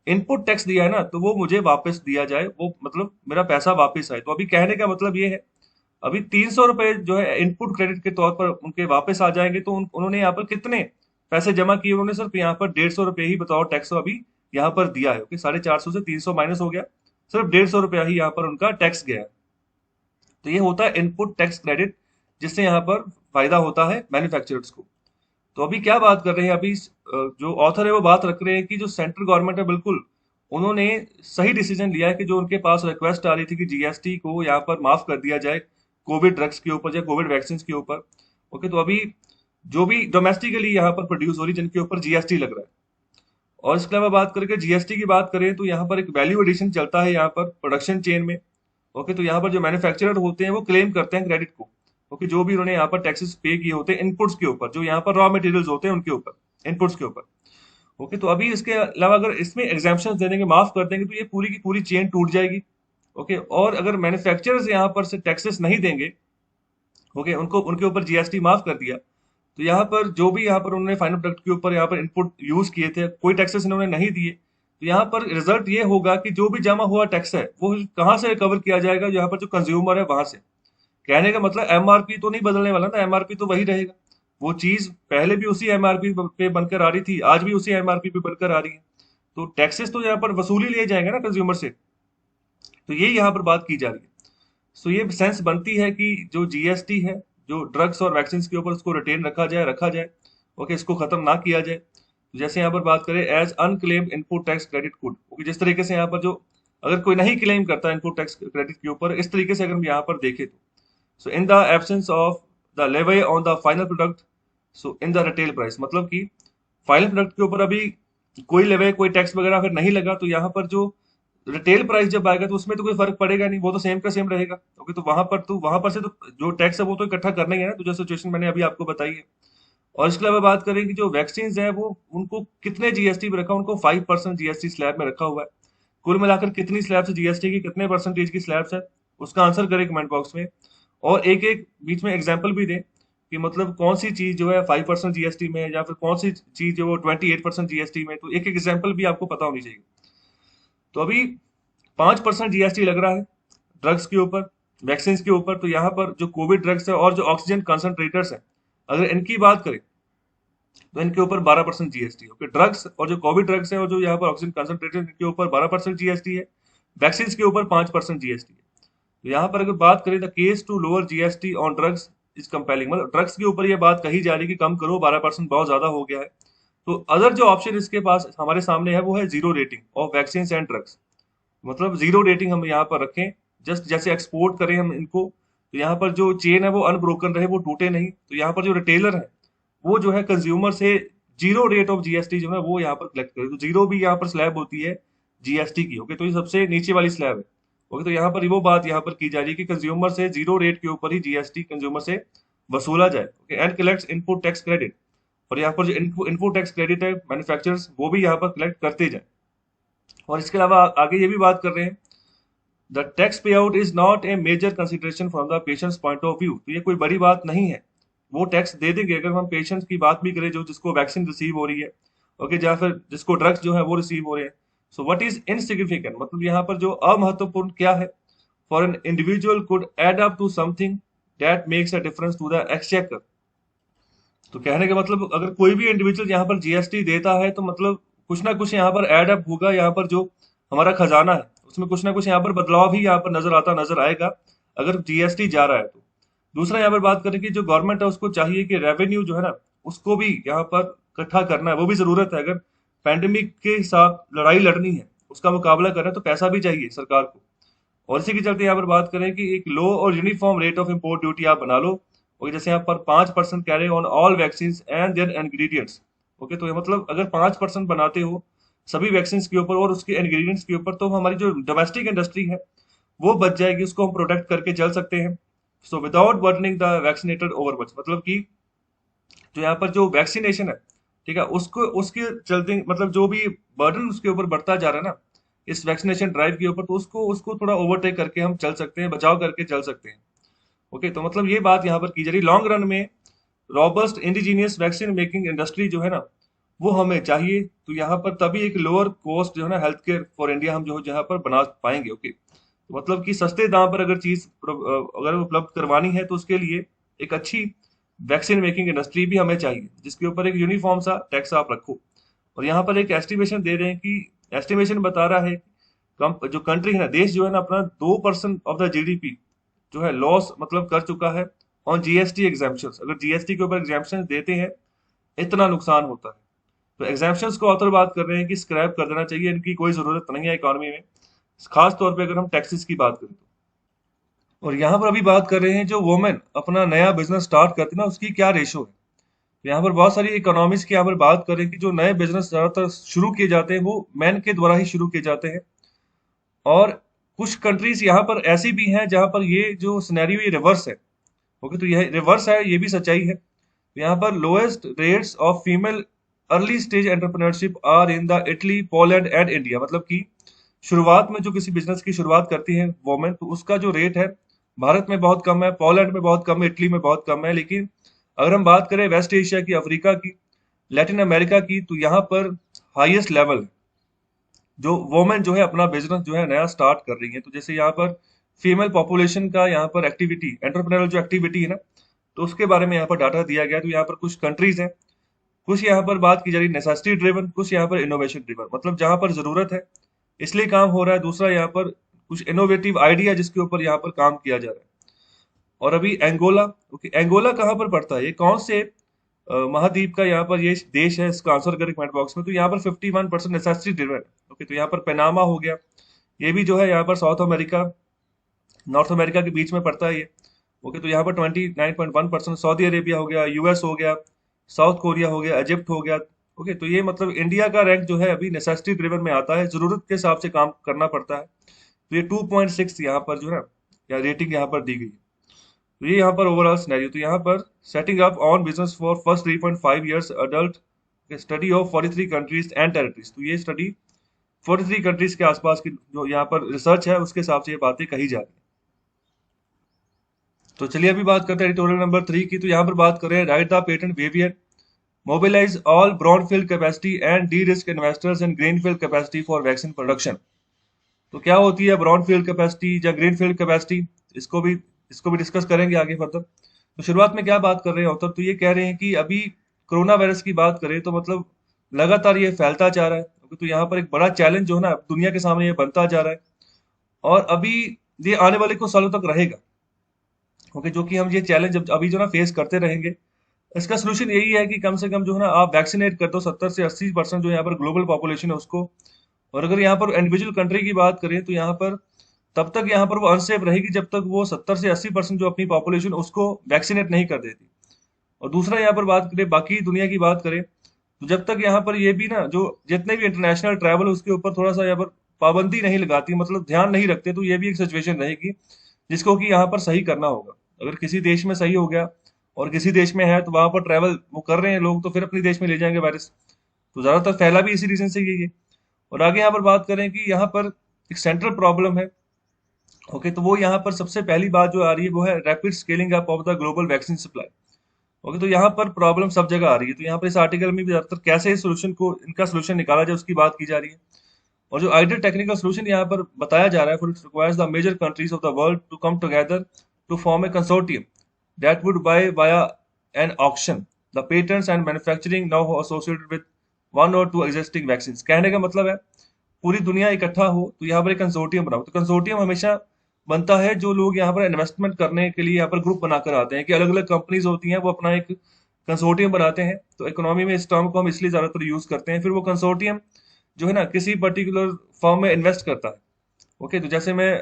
इनपुट टैक्स दिया है ना, तो वो मुझे वापस दिया जाए, वो मतलब मेरा पैसा वापस आए। तो अभी कहने का मतलब ये है, अभी 300 रुपए जो है इनपुट क्रेडिट के तौर पर उनके वापस आ जाएंगे। तो उन्होंने यहाँ पर कितने पैसे जमा किए, उन्होंने सिर्फ यहाँ पर 150 रुपए ही बताओ टैक्स अभी यहाँ पर दिया है। ओके, 450 से 300 माइनस हो गया, सिर्फ 150 रुपया ही यहाँ पर उनका टैक्स गया है। तो ये होता है इनपुट टैक्स क्रेडिट, जिससे यहाँ पर फायदा होता है मैन्युफैक्चरर्स को। तो अभी क्या बात कर रहे हैं, अभी जो ऑथर है वो बात रख रहे हैं कि जो सेंट्रल गवर्नमेंट है, बिल्कुल उन्होंने सही डिसीजन लिया है कि जो उनके पास रिक्वेस्ट आ रही थी कि जीएसटी को यहाँ पर माफ कर दिया जाए कोविड ड्रग्स के ऊपर या कोविड वैक्सीन के ऊपर। ओके, तो अभी जो भी डोमेस्टिकली यहाँ पर प्रोड्यूस हो रही जिनके ऊपर जीएसटी लग रहा है, और इसके अलावा बात करके जीएसटी की बात करें तो यहाँ पर एक वैल्यू एडिशन चलता है यहाँ पर प्रोडक्शन चेन में। ओके, तो यहाँ पर जो मैन्युफैक्चरर होते हैं वो क्लेम करते हैं क्रेडिट को। ओके, जो भी उन्होंने यहाँ पर टैक्सेस पे किए होते हैं इनपुट्स के ऊपर, जो यहाँ पर रॉ मटेरियल्स होते हैं उनके ऊपर, इनपुट्स के ऊपर। ओके, तो अभी इसके अलावा अगर इसमें एग्जाम्पशन दे देंगे, माफ कर देंगे, तो ये पूरी की पूरी चेन टूट जाएगी। ओके, और अगर मैन्युफैक्चरर्स यहाँ पर से टैक्सेस नहीं देंगे, ओके, उनको उनके ऊपर जीएसटी माफ कर दिया, तो यहाँ पर जो भी यहाँ पर उन्होंने फाइनल प्रोडक्ट के ऊपर यहाँ पर इनपुट यूज किए थे, कोई टैक्सेस इन्होंने नहीं दिए, तो यहाँ पर रिजल्ट ये होगा कि जो भी जमा हुआ टैक्स है वो कहाँ से रिकवर किया जाएगा, यहाँ पर जो कंज्यूमर है वहां से। कहने का मतलब एमआरपी तो नहीं बदलने वाला ना, एमआरपी तो वही रहेगा। वो चीज पहले भी उसी एमआरपी पे बनकर आ रही थी, आज भी उसी एमआरपी पे बनकर आ रही है, तो टैक्सेस तो यहाँ पर वसूली लिए जाएंगे ना कंज्यूमर से। तो ये यहाँ पर बात की जा रही है। सो ये सेंस बनती है कि जो जीएसटी है, जो ड्रग्स और वैक्सीन के ऊपर, उसको रिटेन रखा जाए। ओके, इसको खत्म ना किया जाए। तो जैसे यहाँ पर बात करें as unclaimed input tax credit good, okay, जिस तरीके से यहाँ पर जो अगर कोई नहीं क्लेम करता इनपुट टैक्स क्रेडिट के ऊपर, इस तरीके से अगर हम यहाँ पर देखें तो, so in the absence of the levy on the final product, so in the retail price, मतलब कि फाइनल प्रोडक्ट के ऊपर अभी कोई लेवे, कोई टैक्स वगैरह अगर नहीं लगा, तो यहाँ पर जो रिटेल प्राइस जब आएगा तो उसमें तो कोई फर्क पड़ेगा नहीं, वो तो सेम का सेम रहेगा। ओके, तो वहां पर से तो जो टैक्स है वो तो इकट्ठा करना ही है ना, तो जो सिचुएशन मैंने अभी आपको बताई है। और इसके अलावा बात करें कि जो वैक्सीन है वो उनको कितने जीएसटी में रखा, उनको 5% जीएसटी स्लैब में रखा हुआ है। कुल मिलाकर कितनी स्लैब से जीएसटी की, कितने परसेंटेज की स्लैब है, उसका आंसर करें कमेंट बॉक्स में। और एक एक बीच में एग्जाम्पल भी दें कि मतलब कौन सी चीज जो है 5% जीएसटी में है, या फिर कौन सी चीज जो वो 28% जीएसटी में, तो एक एक एग्जाम्पल भी आपको पता होनी चाहिए। तो अभी 5% जीएसटी लग रहा है ड्रग्स के ऊपर, वैक्सीन के ऊपर। तो यहाँ पर जो कोविड ड्रग्स है और जो ऑक्सीजन कंसंट्रेटर्स है, अगर इनकी बात करें तो इनके ऊपर 12% जीएसटी है। ओके, ड्रग्स और जो कोविड ड्रग्स है और जो यहाँ पर ऑक्सीजन कंसंट्रेटर, इनके ऊपर 12% जीएसटी है। वैक्सीन के ऊपर 5% जीएसटी है। तो यहाँ पर अगर बात करें the case to lower GST on drugs is compelling, मतलब ड्रग्स के ऊपर ये बात कही जा रही है कि कम करो, 12% बहुत ज्यादा हो गया है। तो अदर जो ऑप्शन इसके पास हमारे सामने है वो है zero rating of vaccine and drugs, मतलब जीरो रेटिंग हम यहाँ पर रखें, जस्ट जैसे एक्सपोर्ट करें हम इनको, तो यहाँ पर जो चेन है वो अनब्रोकन रहे, वो टूटे नहीं। तो यहाँ पर जो रिटेलर है वो जो है कंज्यूमर से जीरो रेट ऑफ जीएसटी जो है वो यहाँ पर कलेक्ट करे। तो जीरो भी यहाँ पर स्लैब होती है जीएसटी की। ओके, तो ये सबसे नीचे वाली स्लैब है। ओके, तो यहाँ पर वो बात यहाँ पर की जा रही है कि कंज्यूमर से जीरो रेट के ऊपर ही जीएसटी कंज्यूमर से वसूला जाए। Okay, and collects input tax credit, और यहाँ पर जो इनपुट टैक्स क्रेडिट है मैन्युफैक्चरर्स वो भी यहाँ पर कलेक्ट करते जाए। और इसके अलावा आगे ये भी बात कर रहे हैं the tax pay out is not a major consideration from the patients point of view, तो ये कोई बड़ी बात नहीं है, वो टैक्स दे देंगे। अगर हम पेशेंट्स की बात भी करें, जो जिसको वैक्सीन रिसीव हो रही है, ओके, या फिर जिसको ड्रग्स जो है वो रिसीव हो रहे हैं, सो व्हाट इज इनसिग्निफिकेंट, मतलब यहाँ पर जो अमहत्वपूर्ण क्या है, for an individual could add up to something that makes a difference to the exchequer. तो कहने का मतलब अगर कोई भी इंडिविजुअल यहाँ पर जीएसटी देता है तो मतलब कुछ ना कुछ यहाँ पर एड अप होगा, यहाँ पर जो हमारा खजाना है उसमें कुछ ना कुछ यहाँ पर बदलाव भी यहाँ पर नजर आएगा अगर जीएसटी जा रहा है तो। दूसरा यहाँ पर बात करें कि जो गवर्नमेंट है उसको चाहिए कि रेवेन्यू जो है ना उसको भी यहाँ पर इकट्ठा करना है, वो भी जरूरत है। अगर पैंडेमिक के साथ लड़ाई लड़नी है, उसका मुकाबला करना है, तो पैसा भी चाहिए सरकार को। और इसी के चलते यहाँ पर बात करें कि एक लो और uniform rate of import duty आप बना लो। और जैसे यहाँ पर 5% कह रहे हैं on all vaccine and their ingredients. Okay, तो ये मतलब अगर 5% बनाते हो सभी वैक्सीन के ऊपर और उसके इंग्रेडिएंट्स के ऊपर, तो हमारी जो डोमेस्टिक इंडस्ट्री है वो बच जाएगी, उसको हम प्रोटेक्ट करके चल सकते हैं। So without burdening the vaccinated over much, मतलब कि जो यहाँ पर जो वैक्सीनेशन है, ठीक है, उसको उसके चलते मतलब जो भी बर्डन उसके ऊपर बढ़ता जा रहा है ना इस वैक्सीनेशन ड्राइव के ऊपर, तो उसको उसको थोड़ा ओवरटेक करके हम चल सकते हैं, बचाव करके चल सकते हैं। ओके, तो मतलब ये बात यहाँ पर की जा रही। लॉन्ग रन में robust indigenous vaccine making industry जो है ना वो हमें चाहिए, तो यहाँ पर तभी एक लोअर कॉस्ट जो है ना हेल्थ केयर फॉर इंडिया हम जो यहाँ पर बना पाएंगे। ओके, तो मतलब कि सस्ते दाम पर अगर चीज अगर उपलब्ध करवानी है तो उसके लिए एक अच्छी वैक्सीन मेकिंग इंडस्ट्री भी हमें चाहिए, जिसके ऊपर एक यूनिफॉर्म सा टैक्स आप रखो। और यहाँ पर एक एस्टिमेशन दे रहे हैं कि एस्टिमेशन बता रहा है जो कंट्री है ना, देश जो है ना अपना 2% ऑफ द जीडीपी जो है लॉस मतलब कर चुका है ऑन जीएसटी एग्जाम्पशन। अगर जीएसटी के ऊपर एग्जाम्पशन देते हैं इतना नुकसान होता है। तो एग्जाम्पशन को ऑथर बात कर रहे हैं कि स्क्रैप कर देना चाहिए, इनकी कोई जरूरत नहीं है इकोनॉमी में, खास तौर पे अगर हम टैक्सेस की बात करें तो। और यहाँ पर अभी बात कर रहे हैं जो वोमेन अपना नया बिजनेस स्टार्ट करती है ना उसकी क्या रेशो है। तो यहाँ पर बहुत सारी इकोनॉमिक्स की यहाँ पर बात करें कि जो नए बिजनेस ज्यादातर शुरू किए जाते हैं वो मैन के द्वारा ही शुरू किए जाते हैं। और कुछ कंट्रीज यहाँ पर ऐसी भी हैं जहाँ पर ये जो सिनेरियो ये रिवर्स है। ओके, तो यह रिवर्स है, ये भी सच्चाई है। तो यहाँ पर lowest rates of female early stage entrepreneurship are in the Italy, Poland and India. मतलब कि शुरुआत में जो किसी बिजनेस की शुरुआत करती है वोमेन, तो उसका जो रेट है भारत में बहुत कम है, पोलैंड में बहुत कम है, इटली में बहुत कम है। लेकिन अगर हम बात करें वेस्ट एशिया की, अफ्रीका की, लैटिन अमेरिका की, तो यहाँ पर हाईएस्ट लेवल जो वोमेन जो है अपना बिजनेस जो है नया स्टार्ट कर रही है। तो जैसे यहाँ पर फीमेल पॉपुलेशन का यहाँ पर एक्टिविटी, एंटरप्रेन्योरल जो एक्टिविटी है ना, तो उसके बारे में यहाँ पर डाटा दिया गया है। तो यहाँ पर कुछ कंट्रीज हैं, कुछ यहाँ पर बात की जा रही है नेसेसिटी ड्रिवन, कुछ यहाँ पर इनोवेशन ड्रिवन, मतलब जहां पर जरूरत है इसलिए काम हो रहा है। दूसरा यहाँ पर कुछ इनोवेटिव आइडिया जिसके ऊपर यहाँ पर काम किया जा रहा है। और अभी एंगोला, ओके, एंगोला कहाँ पर पड़ता है, ये कौन से महाद्वीप का यहाँ पर ये देश है, इसका आंसर करें कमेंट बॉक्स में। तो यहाँ पर 51% नेसेसिटी ड्रिवन है। ओके, तो यहाँ पर पनामा हो गया, ये भी जो है यहाँ पर साउथ अमेरिका, नॉर्थ अमेरिका के बीच में पड़ता है ये। ओके, तो यहाँ पर 29.1%। सऊदी अरेबिया हो गया, यूएस हो गया, साउथ कोरिया हो गया, इजिप्ट हो गया। ओके, तो ये मतलब इंडिया का रैंक जो है अभी नेसेसिटी ड्रिवन में आता है, जरूरत के हिसाब से काम करना पड़ता है। तो ये 2.6 यहाँ पर जो है या रेटिंग यहाँ पर दी गई है। तो ये यहाँ पर ओवरऑल सिनेरियो। तो यहाँ पर setting up on business for first 3.5 years adult study of 43 countries and territories. तो ये स्टडी 43 कंट्रीज के आसपास की जो यहाँ पर रिसर्च है उसके हिसाब से ये बातें कही जा रही है। तो चलिए अभी बात करते हैं एडिटोरियल नंबर 3 की। तो यहाँ पर बात करें right the patent behaviour, mobilise all brownfield capacity and de risk investors in greenfield capacity for vaccine production. तो क्या होती है ब्रॉनफील्ड कैपेसिटी या ग्रीनफील्ड कैपेसिटी, इसको भी डिस्कस करेंगे आगे फर्दर। तो शुरुआत में क्या बात कर रहे हैं ऑथर, तो ये कह रहे हैं कि अभी कोरोना वायरस की बात करें तो मतलब लगातार ये फैलता जा रहा है। तो यहाँ पर एक बड़ा चैलेंज जो है ना दुनिया के सामने ये बनता जा रहा है और अभी ये आने वाले कुछ सालों तक रहेगा। ओके, जो कि हम ये चैलेंज अभी जो ना फेस करते रहेंगे, इसका सोल्यूशन यही है कि कम से कम जो है ना आप वैक्सीनेट कर दो 70 से 80% जो यहाँ पर ग्लोबल पॉपुलेशन है उसको। और अगर यहाँ पर इंडिविजुअल कंट्री की बात करें तो यहाँ पर तब तक यहाँ पर वो अनसेफ रहेगी जब तक वो 70 से 80% जो अपनी पॉपुलेशन उसको वैक्सीनेट नहीं कर देती। और दूसरा यहाँ पर बात करें बाकी दुनिया की बात करें तो जब तक यहाँ पर ये भी ना जो जितने भी इंटरनेशनल ट्रैवल उसके ऊपर थोड़ा सा यहाँ पर पाबंदी नहीं लगाती, मतलब ध्यान नहीं रखते, तो ये भी एक सिचुएशन रहेगी जिसको कि यहाँ पर सही करना होगा। अगर किसी देश में सही हो गया और किसी देश में है तो वहां पर ट्रैवल वो कर रहे हैं लोग, तो फिर अपने देश में ले जाएंगे वायरस। तो ज्यादातर फैला भी इसी रीजन से यही है। और आगे यहाँ पर बात करें कि यहाँ पर एक सेंट्रल प्रॉब्लम है। ओके, तो वो यहाँ पर सबसे पहली बात जो आ रही है वो है rapid scaling up of the global vaccine supply. Okay, तो यहाँ पर प्रॉब्लम सब जगह आ रही है। तो यहाँ पर इस आर्टिकल में भी ज्यादातर कैसे सोल्यूशन को इनका सोल्यूशन निकाला जाए उसकी बात की जा रही है। और जो आइडियल टेक्निकल सोल्यूशन यहाँ पर बताया जा रहा है, for it requires the major countries of the world to come together to form a consortium that would buy via an auction the patents and manufacturing now associated with one or two existing vaccines। कहने का मतलब है पूरी दुनिया इकट्ठा हो तो यहाँ पर एक कंसोर्टियम बनाओ। तो कंसोर्टियम हमेशा बनता है जो लोग यहाँ पर इन्वेस्टमेंट करने के लिए यहाँ पर ग्रुप बनाकर आते हैं कि अलग अलग कंपनीज होती हैं वो अपना एक कंसोर्टियम बनाते हैं। तो इकोनॉमी में इस टर्म को हम इसलिए ज्यादातर यूज करते हैं। फिर वो कंसोर्टियम जो है ना किसी पर्टिकुलर फर्म में इन्वेस्ट करता है। ओके, तो जैसे मैं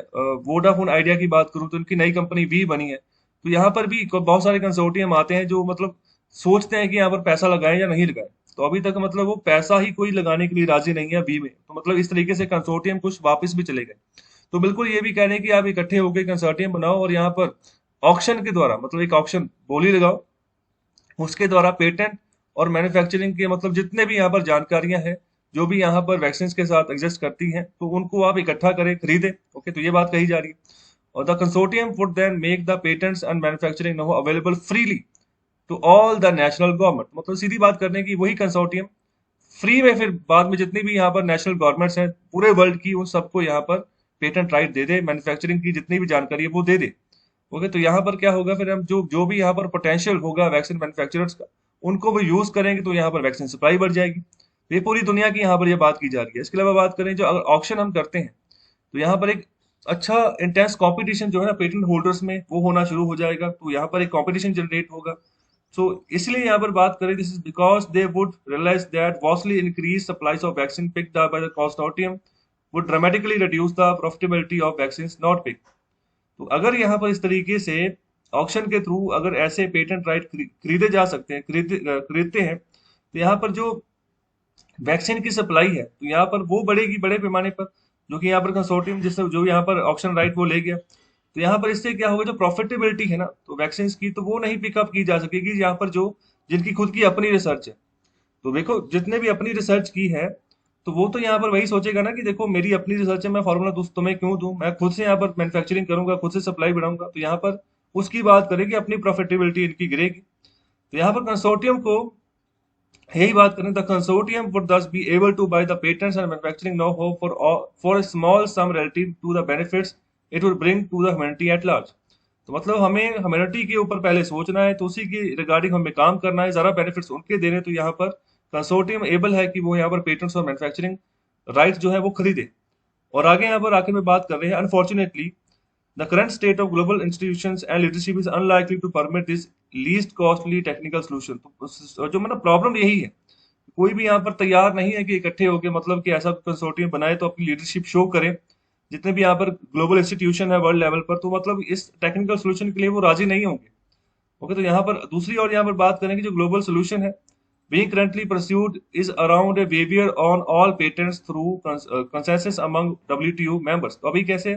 वोडाफोन आइडिया की बात करूं तो उनकी नई कंपनी वी बनी है। तो यहाँ पर भी बहुत सारे कंसोर्टियम आते हैं जो मतलब सोचते हैं कि यहाँ पर पैसा लगाएं या नहीं लगाएं। तो अभी तक मतलब वो पैसा ही कोई लगाने के लिए राजी नहीं है वी में। तो मतलब इस तरीके से कंसोर्टियम कुछ वापस भी चले गए। तो बिल्कुल ये भी कह रहे हैं कि आप इकट्ठे होकर कंसोर्टियम बनाओ और यहाँ पर ऑक्शन के द्वारा मतलब एक ऑक्शन बोली लगाओ, उसके द्वारा पेटेंट और मैन्युफैक्चरिंग के मतलब जितने भी यहाँ पर जानकारियां हैं जो भी यहाँ पर वैक्सीन के साथ एग्जिस्ट करती हैं तो उनको आप इकट्ठा करें, खरीदें। ओके, तो ये बात कही जा रही है। और the consortium would then make the patents and manufacturing now available freely to all the national government. मतलब सीधी बात करने की वही कंसोर्टियम फ्री में फिर बाद में जितनी भी यहाँ पर नेशनल गवर्नमेंट्स हैं पूरे वर्ल्ड की उन सबको यहाँ पर patent right they they, manufacturing की जितनी भी जानकारी है वो दे दे। ओके, तो यहाँ पर क्या होगा फिर हम जो जो भी यहाँ पर पोटेंशियल होगा वैक्सीन मैन्युफैक्चरर्स का उनको वो यूज करेंगे तो यहाँ पर वैक्सीन सप्लाई बढ़ जाएगी। तो ये पूरी दुनिया की यहाँ पर ये बात की जा रही है। इसके अलावा बात करें जो अगर ऑक्शन हम करते हैं तो यहाँ पर एक अच्छा इंटेंस कंपटीशन जो है ना पेटेंट होल्डर्स में वो होना शुरू हो जाएगा। तो यहाँ पर एक कंपटीशन जनरेट होगा। सो इसलिए यहाँ पर बात करें this is because they would realize that vastly increase supplies of vaccine picked up by the consortium would dramatically reduce the profitability of vaccine not picked. तो अगर यहाँ पर इस तरीके से ऑक्शन के थ्रू अगर ऐसे पेटेंट राइट खरीदे जा सकते हैं, खरीदते हैं, तो यहाँ पर जो वैक्सीन की सप्लाई है तो यहाँ पर वो बढ़ेगी बड़े पैमाने पर, जो कि यहाँ पर कंसोर्टियम जिससे जो यहाँ पर ऑक्शन राइट वो ले गया, तो यहाँ पर इससे क्या होगा, जो प्रॉफिटेबिलिटी है ना तो वैक्सीन की, तो वो नहीं पिकअप की जा सकेगी यहाँ पर, जो जिनकी खुद की अपनी रिसर्च है। तो देखो जितने भी अपनी रिसर्च की है, तो वो तो यहाँ पर वही सोचेगा ना कि देखो मेरी अपनी रिसर्च है, मैं फार्मूला दूं तुम्हें क्यों दूं, मैं खुद से यहाँ पर मैन्युफैक्चरिंग करूंगा, खुद से सप्लाई बढ़ाऊंगा, तो यहाँ पर उसकी बात करेंगे, अपनी प्रॉफिटेबिलिटी इनकी गिरेगी। तो यहाँ पर कंसोर्टियम को यही बात करें, the consortium would thus be able to buy the patents and manufacturing know-how for a small sum relative to the benefits it would bring to the humanity at large। तो मतलब हमें ह्यूमैनिटी के ऊपर पहले सोचना है, तो उसी की रिगार्डिंग हमें काम करना है, ज़्यादा बेनिफिट्स उनके देने, तो यहाँ पर कंसोर्टियम एबल है कि वो यहाँ पर पेटेंट्स और मैन्युफैक्चरिंग राइट जो है वो खरीदे। और आगे यहाँ पर आखिर में बात कर रहे हैं, unfortunately the current state of global institutions and leadership is unlikely to permit this least costly technical solution। तो जो मतलब प्रॉब्लम यही है, कोई भी यहाँ पर तैयार नहीं है कि इकट्ठे होकर मतलब कि ऐसा कंसोर्टियम बनाए तो अपनी लीडरशिप शो करें। जितने भी यहाँ पर ग्लोबल इंस्टीट्यूशन है वर्ल्ड लेवल पर, तो मतलब इस टेक्निकल सोल्यूशन के लिए वो राजी नहीं होंगे। ओके, तो यहाँ पर दूसरी और यहाँ पर बात करें कि जो ग्लोबल सोल्यूशन है being currently pursued is around a waiver on all patents through consensus among WTO members। तो अभी कैसे,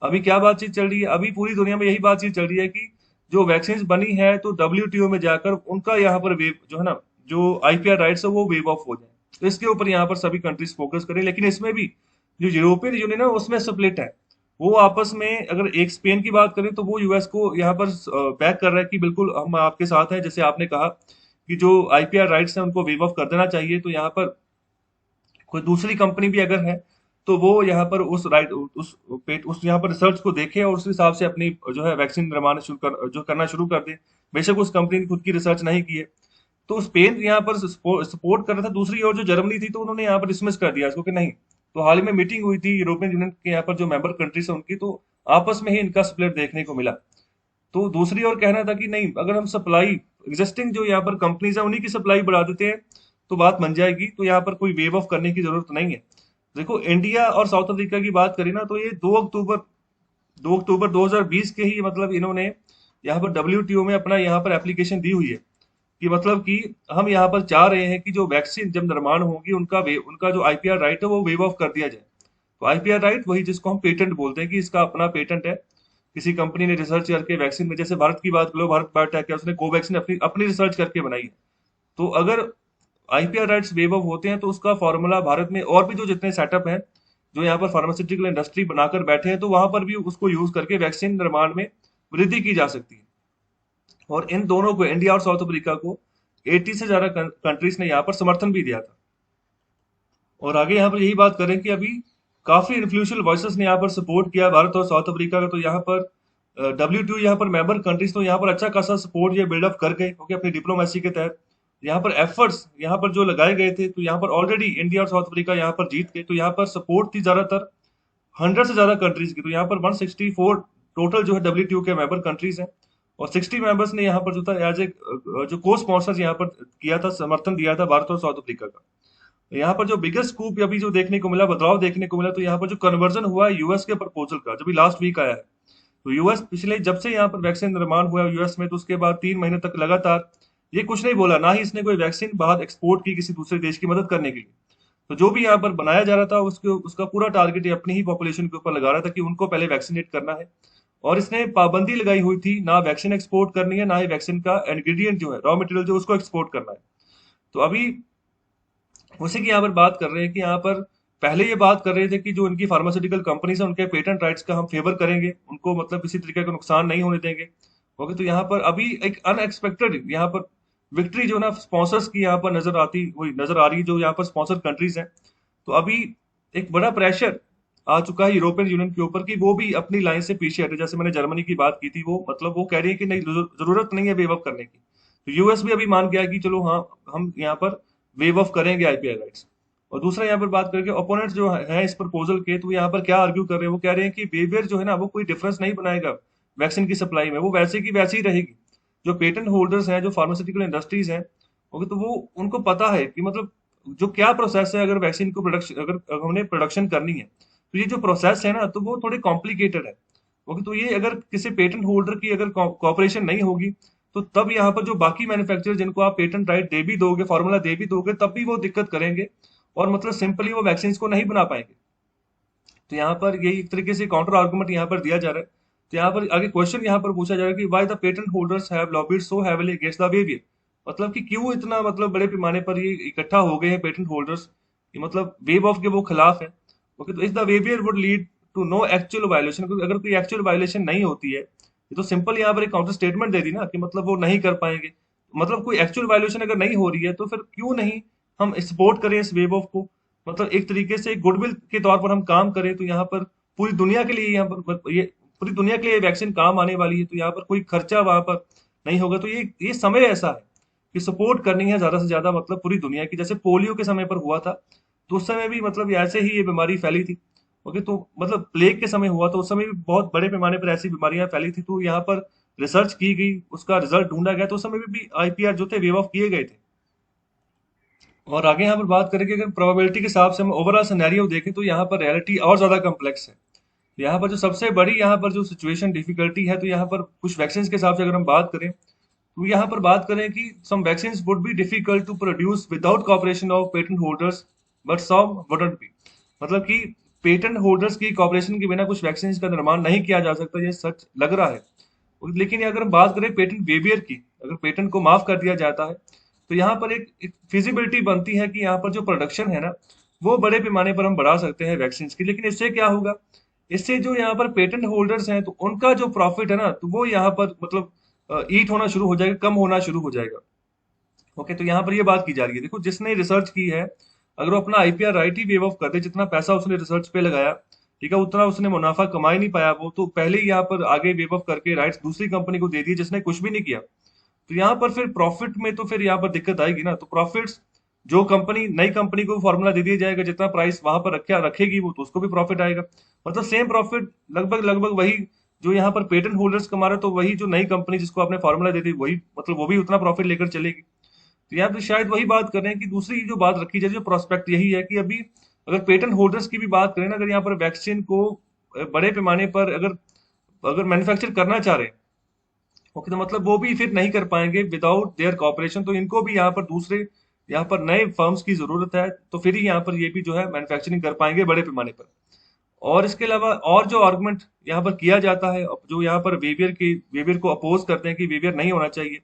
अभी क्या बातचीत चल रही है, अभी पूरी दुनिया में यही बातचीत चल रही है कि जो वैक्सीन बनी है तो WTO में जाकर उनका यहाँ पर वेव जो है ना, जो IPR राइट्स है वो वेव ऑफ हो जाए। तो इसके ऊपर यहाँ पर सभी कंट्रीज फोकस करें, लेकिन इसमें भी जो यूरोपियन यूनियन है उसमें स्प्लिट है। वो आपस में, अगर एक स्पेन की बात करें तो वो यूएस को यहाँ पर बैक कर रहा है कि बिल्कुल हम आपके साथ हैं, जैसे आपने कहा कि जो IPR राइट्स हैं उनको वेव ऑफ कर देना चाहिए। तो यहाँ पर कोई दूसरी कंपनी भी अगर है तो वो यहाँ पर उस राइट उस यहाँ पर रिसर्च को देखे और उस हिसाब से अपनी जो है वैक्सीन निर्माण जो करना शुरू कर दे। बेशक उस कंपनी ने खुद की रिसर्च नहीं की है। तो स्पेन यहाँ पर सपोर्ट कर रहा था, दूसरी ओर जो जर्मनी थी तो उन्होंने यहाँ पर डिसमिस कर दिया इसको कि नहीं। तो हाल ही में मीटिंग हुई थी यूरोपियन यूनियन के यहाँ पर जो मेंबर कंट्रीज है उनकी, तो आपस में ही इनका स्प्लिट देखने को मिला। तो दूसरी ओर कहना था कि नहीं, अगर हम सप्लाई एग्जिस्टिंग जो यहाँ पर कंपनीज है उन्हीं की सप्लाई बढ़ा देते हैं तो बात बन जाएगी, तो यहाँ पर कोई वेव ऑफ करने की जरूरत नहीं है। देखो इंडिया और साउथ अफ्रीका की बात करें ना, तो ये 2 अक्टूबर 2020 के ही मतलब इन्होंने यहाँ पर WTO में अपना यहाँ पर एप्लीकेशन दी हुई है कि मतलब कि हम यहाँ पर चाह रहे हैं कि जो वैक्सीन जब निर्माण होगी उनका जो IPR राइट है वो वेव ऑफ कर दिया जाए। तो IPR राइट वही जिसको हम पेटेंट बोलते हैं कि इसका अपना पेटेंट है, किसी कंपनी ने रिसर्च करके वैक्सीन में, जैसे भारत की बात करो, भारत बायोटेक है, उसने कोवैक्सीन अपनी अपनी रिसर्च करके बनाई है। तो अगर IPR राइट्स वेव ऑफ होते हैं तो उसका फॉर्मूला भारत में और भी जो जितने सेटअप हैं, जो यहाँ पर फार्मास्यूटिकल इंडस्ट्री बनाकर बैठे हैं, तो वहां पर भी उसको यूज करके वैक्सीन निर्माण में वृद्धि की जा सकती है। और इन दोनों को, इंडिया और साउथ अफ्रीका को 80 से ज्यादा कंट्रीज ने यहाँ पर समर्थन भी दिया था। और आगे यहाँ पर यही बात करें कि अभी काफी इन्फ्लुएंशियल वॉइसेस ने यहाँ पर सपोर्ट किया भारत और साउथ अफ्रीका का। तो यहाँ पर WTO यहाँ पर मेंबर कंट्रीज तो यहाँ पर अच्छा खासा सपोर्ट ये बिल्डअप कर गए, क्योंकि अपनी डिप्लोमेसी के तहत यहाँ पर एफर्ट्स यहाँ पर जो लगाए गए थे, तो यहाँ पर ऑलरेडी इंडिया और साउथ अफ्रीका यहाँ पर जीत गए। तो यहाँ पर सपोर्ट थी ज्यादातर 100 से ज्यादा कंट्रीज की। तो यहाँ पर 164 टोटल जो है WTO के मेंबर कंट्रीज हैं, और 60 मेंबर्स ने यहाँ पर जो था एज ए जो को स्पॉन्सर यहाँ पर किया था, समर्थन दिया था भारत और साउथ अफ्रीका का। यहाँ पर जो बिगेस्ट स्कूप अभी जो देखने को मिला, बदलाव देखने को मिला, तो यहाँ पर जो कन्वर्जन हुआ है यूएस के प्रपोजल का, जब लास्ट वीक आया है, तो यूएस पिछले जब से यहाँ पर वैक्सीन निर्माण हुआ है यूएस में, तो उसके बाद 3 महीने तक लगातार ये कुछ नहीं बोला, ना ही इसने कोई वैक्सीन बाहर एक्सपोर्ट की किसी दूसरे देश की मदद करने के लिए। तो जो भी यहाँ पर बनाया जा रहा था उसका पूरा टारगेट ये अपनी ही पॉपुलेशन के ऊपर लगा रहा था कि उनको पहले वैक्सीनेट करना है। और इसने पाबंदी लगाई हुई थी, ना वैक्सीन एक्सपोर्ट करनी है, ना ही वैक्सीन का इंग्रेडिएंट जो है, रॉ मटेरियल जो उसको एक्सपोर्ट करना है। तो अभी उसी की यहाँ पर बात कर रहे हैं कि यहाँ पर पहले ये बात कर रहे थे कि जो इनकी फार्मास्यूटिकल कंपनीज है उनके पेटेंट राइट्स का हम फेवर करेंगे, उनको मतलब किसी तरीके का नुकसान नहीं होने देंगे। ओके, तो यहाँ पर अभी एक अनएक्सपेक्टेड यहाँ पर विक्ट्री जो ना स्पॉन्सर्स की यहाँ पर नजर आ रही है, जो यहाँ पर स्पॉन्सर कंट्रीज हैं। तो अभी एक बड़ा प्रेशर आ चुका है यूरोपियन यूनियन के ऊपर कि वो भी अपनी लाइन से पीछे हटे। जैसे मैंने जर्मनी की बात की थी, वो मतलब वो कह रही है कि नहीं, जरूरत नहीं है वेव ऑफ करने की। तो यूएस भी अभी मान गया कि चलो हाँ, हम यहाँ पर वेव ऑफ करेंगे IPR राइट्स। और दूसरा यहाँ पर बात करके ओपोनेंट्स जो है इस प्रपोजल के, तो यहाँ पर क्या आर्ग्यू कर रहे हैं, वो कह रहे हैं कि वेवियर जो है ना वो कोई डिफरेंस नहीं बनाएगा वैक्सीन की सप्लाई में, वो वैसे की वैसी ही रहेगी। जो पेटेंट होल्डर्स हैं, जो फार्मास्यूटिकल इंडस्ट्रीज हैं, ओके, तो वो उनको पता है कि मतलब जो क्या प्रोसेस है, अगर वैक्सीन को प्रोडक्शन, अगर हमने प्रोडक्शन करनी है, तो ये जो प्रोसेस है ना, तो वो थोड़ी कॉम्प्लिकेटेड है। ओके, तो ये अगर किसी पेटेंट होल्डर की अगर कॉपरेशन नहीं होगी तो तब यहाँ पर जो बाकी मैन्युफैक्चरर जिनको आप पेटेंट राइट दे भी दोगे, फॉर्मूला दे भी दोगे, तब भी वो दिक्कत करेंगे और मतलब सिंपली वो वैक्सीन को नहीं बना पाएंगे। तो यहाँ पर यही एक तरीके से काउंटर आर्गुमेंट यहाँ पर दिया जा रहा है। तो यहाँ पर आगे क्वेश्चन यहाँ पर पूछा जा रहा है कि why the patent holders have lobbied so heavily against the waiver, मतलब कि क्यों इतना मतलब बड़े पैमाने पर ये इकट्ठा हो गए हैं पेटेंट होल्डर्स, ये मतलब वेव ऑफ के वो खिलाफ है। ओके, तो इस the waiver would lead to no actual violation, क्योंकि अगर कोई एक्चुअल वायलेशन नहीं होती है, ये तो सिंपल यहाँ पर एक काउंटर स्टेटमेंट दे दी ना कि मतलब वो नहीं कर पाएंगे। मतलब कोई एक्चुअल वायलेशन अगर नहीं हो रही है तो फिर क्यों नहीं हम सपोर्ट करें इस वेव ऑफ को, मतलब एक तरीके से गुडविल के तौर पर हम काम करें। तो यहाँ पर पूरी दुनिया के लिए यहाँ पर ये पूरी दुनिया के लिए वैक्सीन काम आने वाली है, तो यहाँ पर कोई खर्चा वहां पर नहीं होगा। तो ये समय ऐसा है कि सपोर्ट करनी है ज्यादा से ज्यादा, मतलब पूरी दुनिया की। जैसे पोलियो के समय पर हुआ था तो उस समय भी मतलब ऐसे ही ये बीमारी फैली थी। ओके, तो मतलब प्लेग के समय हुआ तो उस समय भी बहुत बड़े पैमाने पर ऐसी बीमारियां फैली थी, तो यहाँ पर रिसर्च की गई, उसका रिजल्ट ढूंढा गया, तो उस समय भी आईपीआर जो थे वेव ऑफ किए गए थे। और आगे यहाँ पर बात करें कि अगर प्रोबेबिलिटी के हिसाब से हम ओवरऑल सिनेरियो देखें तो यहाँ पर रियलिटी और ज्यादा कम्प्लेक्स है। तो यहाँ पर जो सबसे बड़ी यहाँ पर जो सिचुएशन डिफिकल्टी है, तो यहाँ पर कुछ वैक्सीन के हिसाब से अगर हम बात करें तो यहाँ पर बात करें कि some vaccine would be difficult to produce without cooperation of patent holders but some wouldn't be, मतलब कि पेटेंट होल्डर्स की कॉपरेशन के बिना कुछ वैक्सीन का निर्माण नहीं किया जा सकता, ये सच लग रहा है। लेकिन अगर हम बात करें पेटेंट वेवियर की, अगर पेटेंट को माफ कर दिया जाता है तो यहाँ पर एक फिजिबिलिटी बनती है कि यहाँ पर जो प्रोडक्शन है ना वो बड़े पैमाने पर हम बढ़ा सकते हैं वैक्सीन की। लेकिन इससे क्या होगा, इससे जो यहाँ पर पेटेंट होल्डर्स हैं तो उनका जो प्रॉफिट है ना तो वो यहाँ पर मतलब ईट होना शुरू हो जाएगा, कम होना शुरू हो जाएगा। ओके, तो यहाँ पर ये बात की जा रही है, देखो जिसने रिसर्च की है अगर वो अपना IPR right he wave of कर दे, जितना पैसा उसने रिसर्च पे लगाया, ठीक है, उतना उसने मुनाफा कमा ही नहीं पाया, वो तो पहले ही यहाँ पर आगे वेव ऑफ करके राइट्स दूसरी कंपनी को दे दिए जिसने कुछ भी नहीं किया। तो यहाँ पर फिर प्रॉफिट में तो फिर यहाँ पर दिक्कत आएगी ना। तो प्रॉफिट्स जो कंपनी नई कंपनी को फॉर्मूला दे दिया जाएगा, जितना प्राइस वहां पर रखेगी वो, तो उसको भी प्रॉफिट आएगा। मतलब सेम प्रॉफिट लगभग लगभग वही जो यहाँ पर पेटेंट होल्डर्स कमा रहे, तो वही जो नई कंपनी जिसको आपने फॉर्मूला दे दी वही मतलब वो भी उतना प्रॉफिट लेकर चलेगी। तो यहाँ पे शायद वही बात कर रहे हैं कि दूसरी जो बात रखी जाए, जो प्रोस्पेक्ट यही है कि अभी अगर पेटेंट होल्डर्स की भी बात करें ना, अगर यहाँ पर वैक्सीन को बड़े पैमाने पर अगर अगर मैन्युफैक्चर करना चाह रहे हैं, ओके, तो मतलब वो भी फिर नहीं कर पाएंगे विदाउट देयर कॉपरेशन। तो इनको भी यहाँ पर दूसरे यहाँ पर नए फर्म्स की जरूरत है, तो फिर ही यहाँ पर ये भी जो है मैन्युफैक्चरिंग कर पाएंगे बड़े पैमाने पर। और इसके अलावा और जो आर्गुमेंट यहाँ पर किया जाता है, जो यहाँ पर वेवियर को अपोज करते हैं कि वेवियर नहीं होना चाहिए,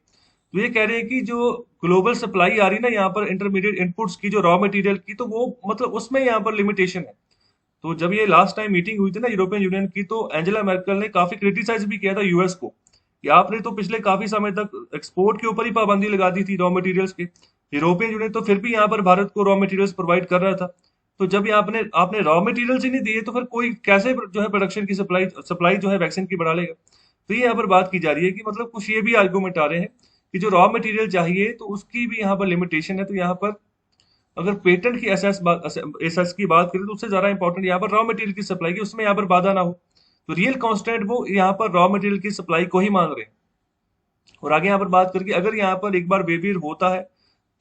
तो ये कह रहे हैं कि जो ग्लोबल सप्लाई आ रही है ना यहाँ पर इंटरमीडिएट इनपुट्स की, जो रॉ मटेरियल की, तो वो मतलब उसमें यहाँ पर लिमिटेशन है। तो जब ये लास्ट टाइम मीटिंग हुई थी ना यूरोपियन यूनियन की, तो एंजेला merkel ने काफी क्रिटिसाइज भी किया था यूएस को कि आपने तो पिछले काफी समय तक एक्सपोर्ट के ऊपर ही पाबंदी लगा दी थी रॉ मटेरियल्स की। यूरोपियन यूनियन तो फिर भी यहाँ पर भारत को रॉ मटेरियल्स प्रोवाइड कर रहा था। तो जब ये आपने आपने रॉ मटेरियल्स ही नहीं दिए तो फिर कोई कैसे जो है प्रोडक्शन की सप्लाई जो है वैक्सीन की बढ़ा लेगा। तो ये यहाँ पर बात की जा रही है कि मतलब कुछ ये भी आर्गूमेंट आ रहे हैं कि जो रॉ मटेरियल चाहिए तो उसकी भी यहाँ पर लिमिटेशन है। तो यहाँ पर अगर पेटेंट की एसएस की बात करें तो उससे ज्यादा इंपॉर्टेंट यहाँ पर रॉ मटेरियल की सप्लाई की, उसमें यहाँ पर बाधा ना हो। तो रियल कॉन्स्टेंट वो यहाँ पर रॉ मटेरियल की सप्लाई को ही मांग रहे हैं। और आगे यहाँ पर बात करके अगर यहाँ पर एक बार वेवियर होता है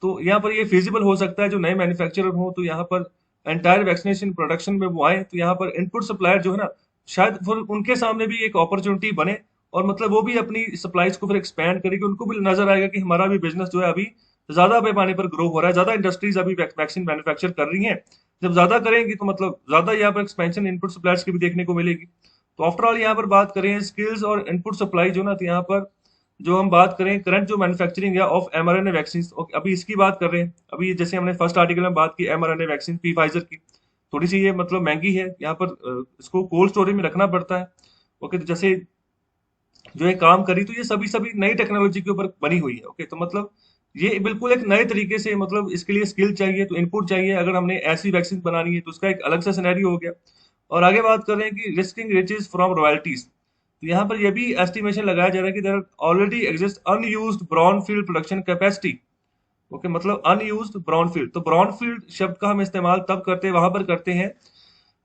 तो यहाँ पर ये फिजिबल हो सकता है जो नए मैन्युफैक्चरर हो तो यहाँ पर एंटायर वैक्सीनेशन प्रोडक्शन में वो आए, तो यहाँ पर इनपुट सप्लायर जो है ना शायद फिर उनके सामने भी एक अपॉर्चुनिटी बने और मतलब वो भी अपनी सप्लाईज को फिर एक्सपैंड करेगी। उनको भी नजर आएगा कि हमारा भी बिजनेस जो है अभी ज्यादा पैमाने पर ग्रो हो रहा है, ज्यादा इंडस्ट्रीज अभी वैक्सीन मैन्युफैक्चर कर रही हैं। जब ज्यादा करेंगी तो मतलब ज्यादा यहाँ पर एक्सपेंशन इनपुट सप्लायर्स की भी देखने को मिलेगी। तो आफ्टर ऑल यहाँ पर बात करें स्किल्स और इनपुट सप्लाई जो ना, तो यहाँ पर जो हम बात करें करंट जो मैन्युफैक्चरिंग है ऑफ एमआरएनए वैक्सीन, अभी इसकी बात कर रहे हैं। अभी जैसे हमने फर्स्ट आर्टिकल में बात की एमआरएनए वैक्सीन पी फाइजर की, थोड़ी सी ये मतलब महंगी है, यहाँ पर इसको कोल्ड स्टोरेज में रखना पड़ता है। ओके, तो जैसे जो ये काम करी तो ये सभी सभी नई टेक्नोलॉजी के ऊपर बनी हुई है। ओके, तो मतलब ये बिल्कुल एक नए तरीके से मतलब इसके लिए स्किल चाहिए, तो इनपुट चाहिए। अगर हमने ऐसी वैक्सीन बनानी है तो उसका एक अलग सा सिनेरियो हो गया। और आगे बात कर रहे हैं कि रिस्किंग रिचेज फ्रॉम रॉयल्टीज, तो यहाँ पर यह भी एस्टिमेशन लगाया जा रहा है कि there already exist unused brownfield production capacity. Okay, मतलब अनयूज्ड ब्राउनफील्ड, तो ब्राउनफील्ड शब्द का हम इस्तेमाल तब करते हैं वहां पर करते हैं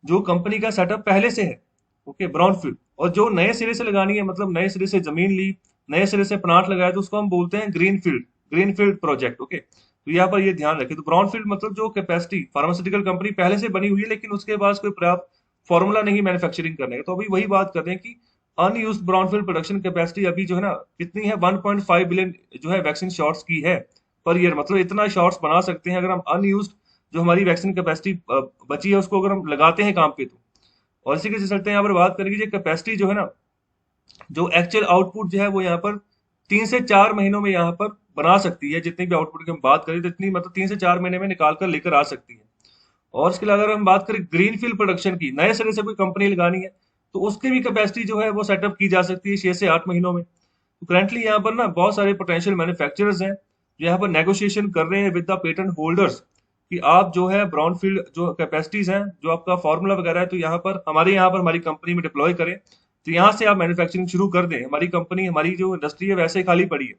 जो कंपनी का सेटअप पहले से है। Okay, brownfield. और जो नए सिरे से लगानी है, मतलब नए सिरे से जमीन ली, नए सिरे से प्लांट लगाया, तो उसको हम बोलते हैं ग्रीनफील्ड, ग्रीनफील्ड प्रोजेक्ट। ओके, तो यहाँ पर ये ध्यान रखें। तो ब्राउनफील्ड मतलब जो कैपेसिटी फार्मास्यूटिकल कंपनी पहले से बनी हुई है लेकिन उसके पास कोई पर्याप्त फॉर्मूला नहीं मैन्युफैक्चरिंग करने का, तो अभी वही बात कर रहे हैं कि अनयूज्ड ब्राउनफील्ड प्रोडक्शन कैपेसिटी अभी जो है ना कितनी है, 1.5 बिलियन जो है वैक्सीन शॉट्स की है पर ईयर। मतलब इतना शॉट्स बना सकते हैं अगर हम अनयूज्ड जो हमारी वैक्सीन कैपेसिटी बची है उसको अगर हम लगाते हैं काम पे तो। और इसी के चलते यहाँ पर बात करेंगे जो कैपेसिटी जो है ना, जो एक्चुअल आउटपुट जो है वो यहाँ पर 3 से 4 महीनों में यहाँ पर बना सकती है। जितनी भी आउटपुट की हम बात करें तो इतनी मतलब 3 से 4 महीने में निकाल कर लेकर आ सकती है। और इसके अलावा अगर हम बात करें ग्रीन फील्ड प्रोडक्शन की, नए सिरे से कोई कंपनी लगानी है तो उसकी भी कैपेसिटी जो है वो सेटअप की जा सकती है 6 से 8 महीनों में। तो करंटली यहाँ पर ना बहुत सारे पोटेंशियल मैन्युफैक्चरर्स हैं जो यहाँ पर नेगोशिएशन कर रहे हैं विद द पेटेंट होल्डर्स कि आप जो है ब्राउन फील्ड जो कैपेसिटीज हैं, जो आपका फॉर्मूला वगैरह है, तो यहाँ पर हमारी कंपनी में डिप्लॉय करें। तो यहाँ से आप मैन्युफैक्चरिंग शुरू कर दें, हमारी कंपनी हमारी जो इंडस्ट्री है वैसे ही खाली पड़ी है।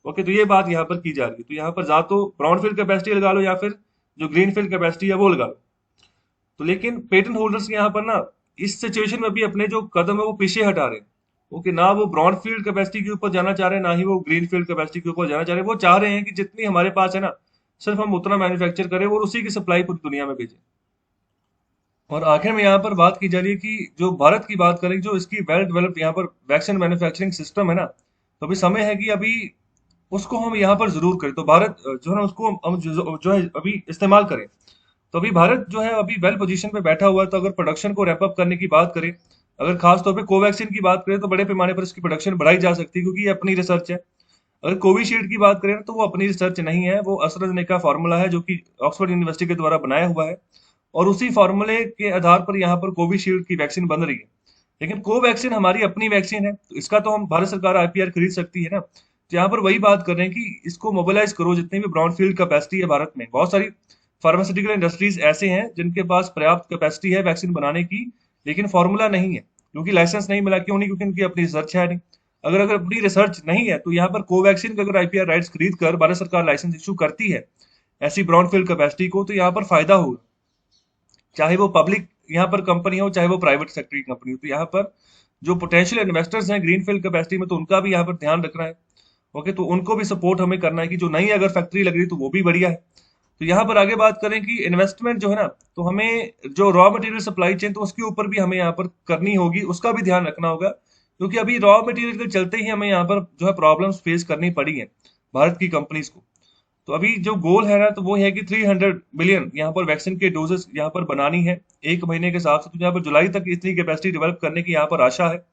ओके, तो ये बात यहाँ पर की जा रही है। तो यहाँ पर या तो ब्राउन फील्ड कैपेसिटी लगा लो या फिर जो ग्रीन फील्ड कैपेसिटी है वो लगा लो। तो लेकिन पेटेंट होल्डर्स यहाँ पर ना इस सिचुएशन में भी अपने जो कदम है वो पीछे हटा रहे हैं। ओके, ना वो ब्रॉड फील्ड कैपेसिटी के ऊपर जाना चाह रहे हैं, ना ही वो ग्रीन फील्ड कैपेसिटी के ऊपर जाना चाह रहे हैं। वो चाह रहे हैं कि जितनी हमारे पास है ना सिर्फ हम उतना मैन्युफैक्चर करें और उसी की सप्लाई पूरी दुनिया में भेजें। और आखिर में यहाँ पर बात की जा रही है कि जो भारत की बात करें, जो इसकी वेल डेवलप्ड यहाँ पर वैक्सीन मैन्युफैक्चरिंग सिस्टम है ना, तो अभी समय है कि अभी उसको हम यहाँ पर जरूर करें। तो भारत जो है ना उसको हम जो है अभी इस्तेमाल करें। तो अभी भारत जो है अभी वेल पोजीशन पे बैठा हुआ है। तो अगर प्रोडक्शन को रैप अप करने की बात करें, अगर खास तौर पे कोवैक्सीन की बात करें तो बड़े पैमाने पर इसकी प्रोडक्शन बढ़ाई जा सकती है क्योंकि ये अपनी रिसर्च है। अगर कोविशील्ड की बात करें तो वो अपनी रिसर्च नहीं है, वो एस्ट्राजेनेका फार्मूला है जो कि ऑक्सफोर्ड यूनिवर्सिटी के द्वारा बनाया हुआ है और उसी फार्मूले के आधार पर यहाँ पर कोविशील्ड की वैक्सीन बन रही है। लेकिन कोवैक्सीन हमारी अपनी वैक्सीन है तो इसका तो हम भारत सरकार आईपीआर खरीद सकती है ना। तो यहाँ पर वही बात कर रहे हैं कि इसको मोबिलाइज करो, जितनी भी ब्राउन फील्ड कैपेसिटी है भारत में। बहुत सारी फार्मास्यूटिकल इंडस्ट्रीज ऐसे हैं जिनके पास पर्याप्त कैपेसिटी है वैक्सीन बनाने की, लेकिन फॉर्मूला नहीं है क्योंकि लाइसेंस नहीं मिला। क्यों नहीं? क्योंकि उनकी अपनी रिसर्च है नहीं। अगर अपनी रिसर्च नहीं है तो यहाँ पर कोवैक्सीन का अगर आईपीआर राइट्स खरीद कर भारत सरकार लाइसेंस इशू करती है ऐसी ब्राउन फील्ड कैपेसिटी को, तो यहाँ पर फायदा होगा, चाहे वो पब्लिक यहाँ पर कंपनी हो चाहे वो प्राइवेट सेक्टर की कंपनी हो। तो यहाँ पर जो पोटेंशियल इन्वेस्टर्स हैं ग्रीन फील्ड कैपेसिटी में, तो उनका भी यहाँ पर ध्यान रखना है। ओके, तो उनको भी सपोर्ट हमें करना है कि जो नई अगर फैक्ट्री लग रही तो वो भी बढ़िया है। तो यहाँ पर आगे बात करें कि इन्वेस्टमेंट जो है ना, तो हमें जो रॉ मटेरियल सप्लाई चेन तो उसके ऊपर भी हमें यहाँ पर करनी होगी, उसका भी ध्यान रखना होगा क्योंकि अभी रॉ मटेरियल के चलते ही हमें यहाँ पर जो है प्रॉब्लम्स फेस करनी पड़ी है भारत की कंपनीज को। तो अभी जो गोल है ना तो वो है कि 300 मिलियन यहाँ पर वैक्सीन के डोजेस यहाँ पर बनानी है 1 महीने के हिसाब से। तो यहाँ पर जुलाई तक इतनी कैपेसिटी डेवलप करने की यहाँ पर आशा है।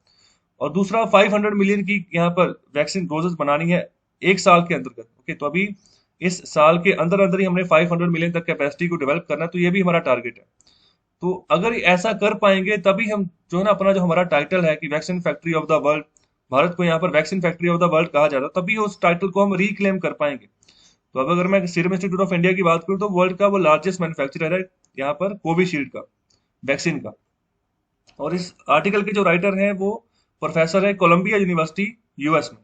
और दूसरा 500 मिलियन की यहाँ पर वैक्सीन डोजेस बनानी है 1 साल के अंतर्गत। ओके, तो अभी इस साल के अंदर अंदर ही हमने 500 मिलियन तक कैपेसिटी को डेवलप करना है, तो ये भी हमारा टारगेट है। तो अगर ऐसा कर पाएंगे तभी हम जो है ना अपना जो हमारा टाइटल है कि vaccine factory of the world, Bharat को यहाँ पर vaccine factory of the world कहा जाता है, तभी उस टाइटल को हम रिक्लेम कर पाएंगे। तो अब अगर मैं सीरम इंस्टीट्यूट ऑफ इंडिया की बात करूँ तो वर्ल्ड का वो लार्जेस्ट मैन्युफैक्चरर है यहाँ पर कोविशील्ड का वैक्सीन का। और इस आर्टिकल के जो राइटर हैं वो प्रोफेसर है कोलंबिया यूनिवर्सिटी यूएस में।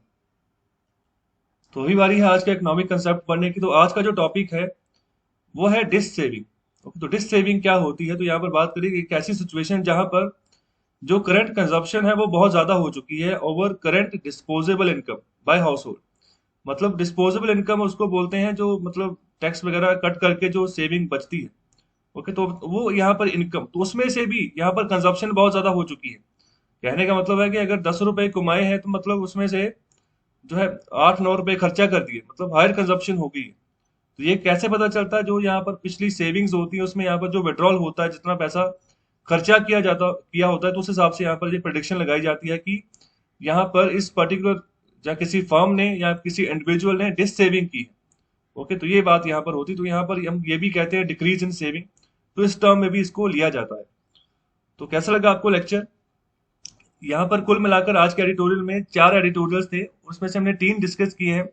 तो अभी बारी है आज का इकोनॉमिक कंसेप्ट पढ़ने की। तो आज का जो टॉपिक है वो है डिस्क सेविंग। ओके, तो डिस्क सेविंग क्या होती है? तो यहाँ पर बात करेंगे एक ऐसी सिचुएशन जहां पर जो करंट कंजप्शन है वो बहुत ज्यादा हो चुकी है over current disposable income by house hold. मतलब डिस्पोजेबल इनकम उसको बोलते हैं जो मतलब टैक्स वगैरह कट करके जो सेविंग बचती है। ओके, तो वो यहाँ पर इनकम, तो उसमें से भी यहाँ पर कंजप्शन बहुत ज्यादा हो चुकी है। कहने का मतलब है कि अगर 10 रुपए कमाए हैं तो मतलब उसमें से जो है 8-9 रुपए खर्चा कर दिए, मतलब हायर कंजप्शन हो गई है। तो ये कैसे पता चलता है? जो यहाँ पर पिछली सेविंग्स होती है उसमें यहाँ पर जो विड्रॉल होता है, जितना पैसा खर्चा किया होता है, तो उस हिसाब से यहाँ पर ये प्रेडिक्शन लगाई जाती है कि यहाँ पर इस पर्टिकुलर या किसी फर्म ने या किसी इंडिविजुअल ने डिस सेविंग की है। ओके, तो ये बात यहाँ पर होती। तो यहाँ पर हम ये भी कहते हैं डिक्रीज इन सेविंग, तो इस टर्म में भी इसको लिया जाता है। तो कैसा लगा आपको लेक्चर? यहाँ पर कुल मिलाकर आज के एडिटोरियल में 4 एडिटोरियल्स थे, उसमें से हमने 3 डिस्कस किए हैं।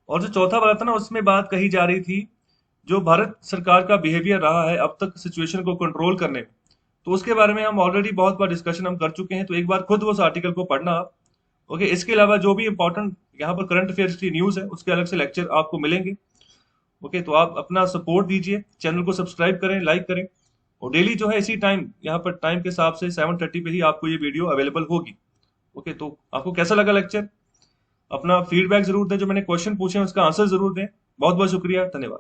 और जो चौथा वाला था ना उसमें बात कही जा रही थी जो भारत सरकार का बिहेवियर रहा है अब तक सिचुएशन को कंट्रोल करने में, तो उसके बारे में हम ऑलरेडी बहुत बार डिस्कशन हम कर चुके हैं। तो एक बार खुद उस आर्टिकल को पढ़ना आप। ओके, इसके अलावा जो भी इंपॉर्टेंट यहाँ पर करंट अफेयर्स की न्यूज है उसके अलग से लेक्चर आपको मिलेंगे। ओके, तो आप अपना सपोर्ट दीजिए, चैनल को सब्सक्राइब करें, लाइक करें। और डेली जो है इसी टाइम यहाँ पर टाइम के हिसाब से 7:30 पे ही आपको ये वीडियो अवेलेबल होगी। ओके, तो आपको कैसा लगा लेक्चर? अपना फीडबैक जरूर दें, जो मैंने क्वेश्चन पूछे हैं उसका आंसर जरूर दें। बहुत बहुत शुक्रिया, धन्यवाद।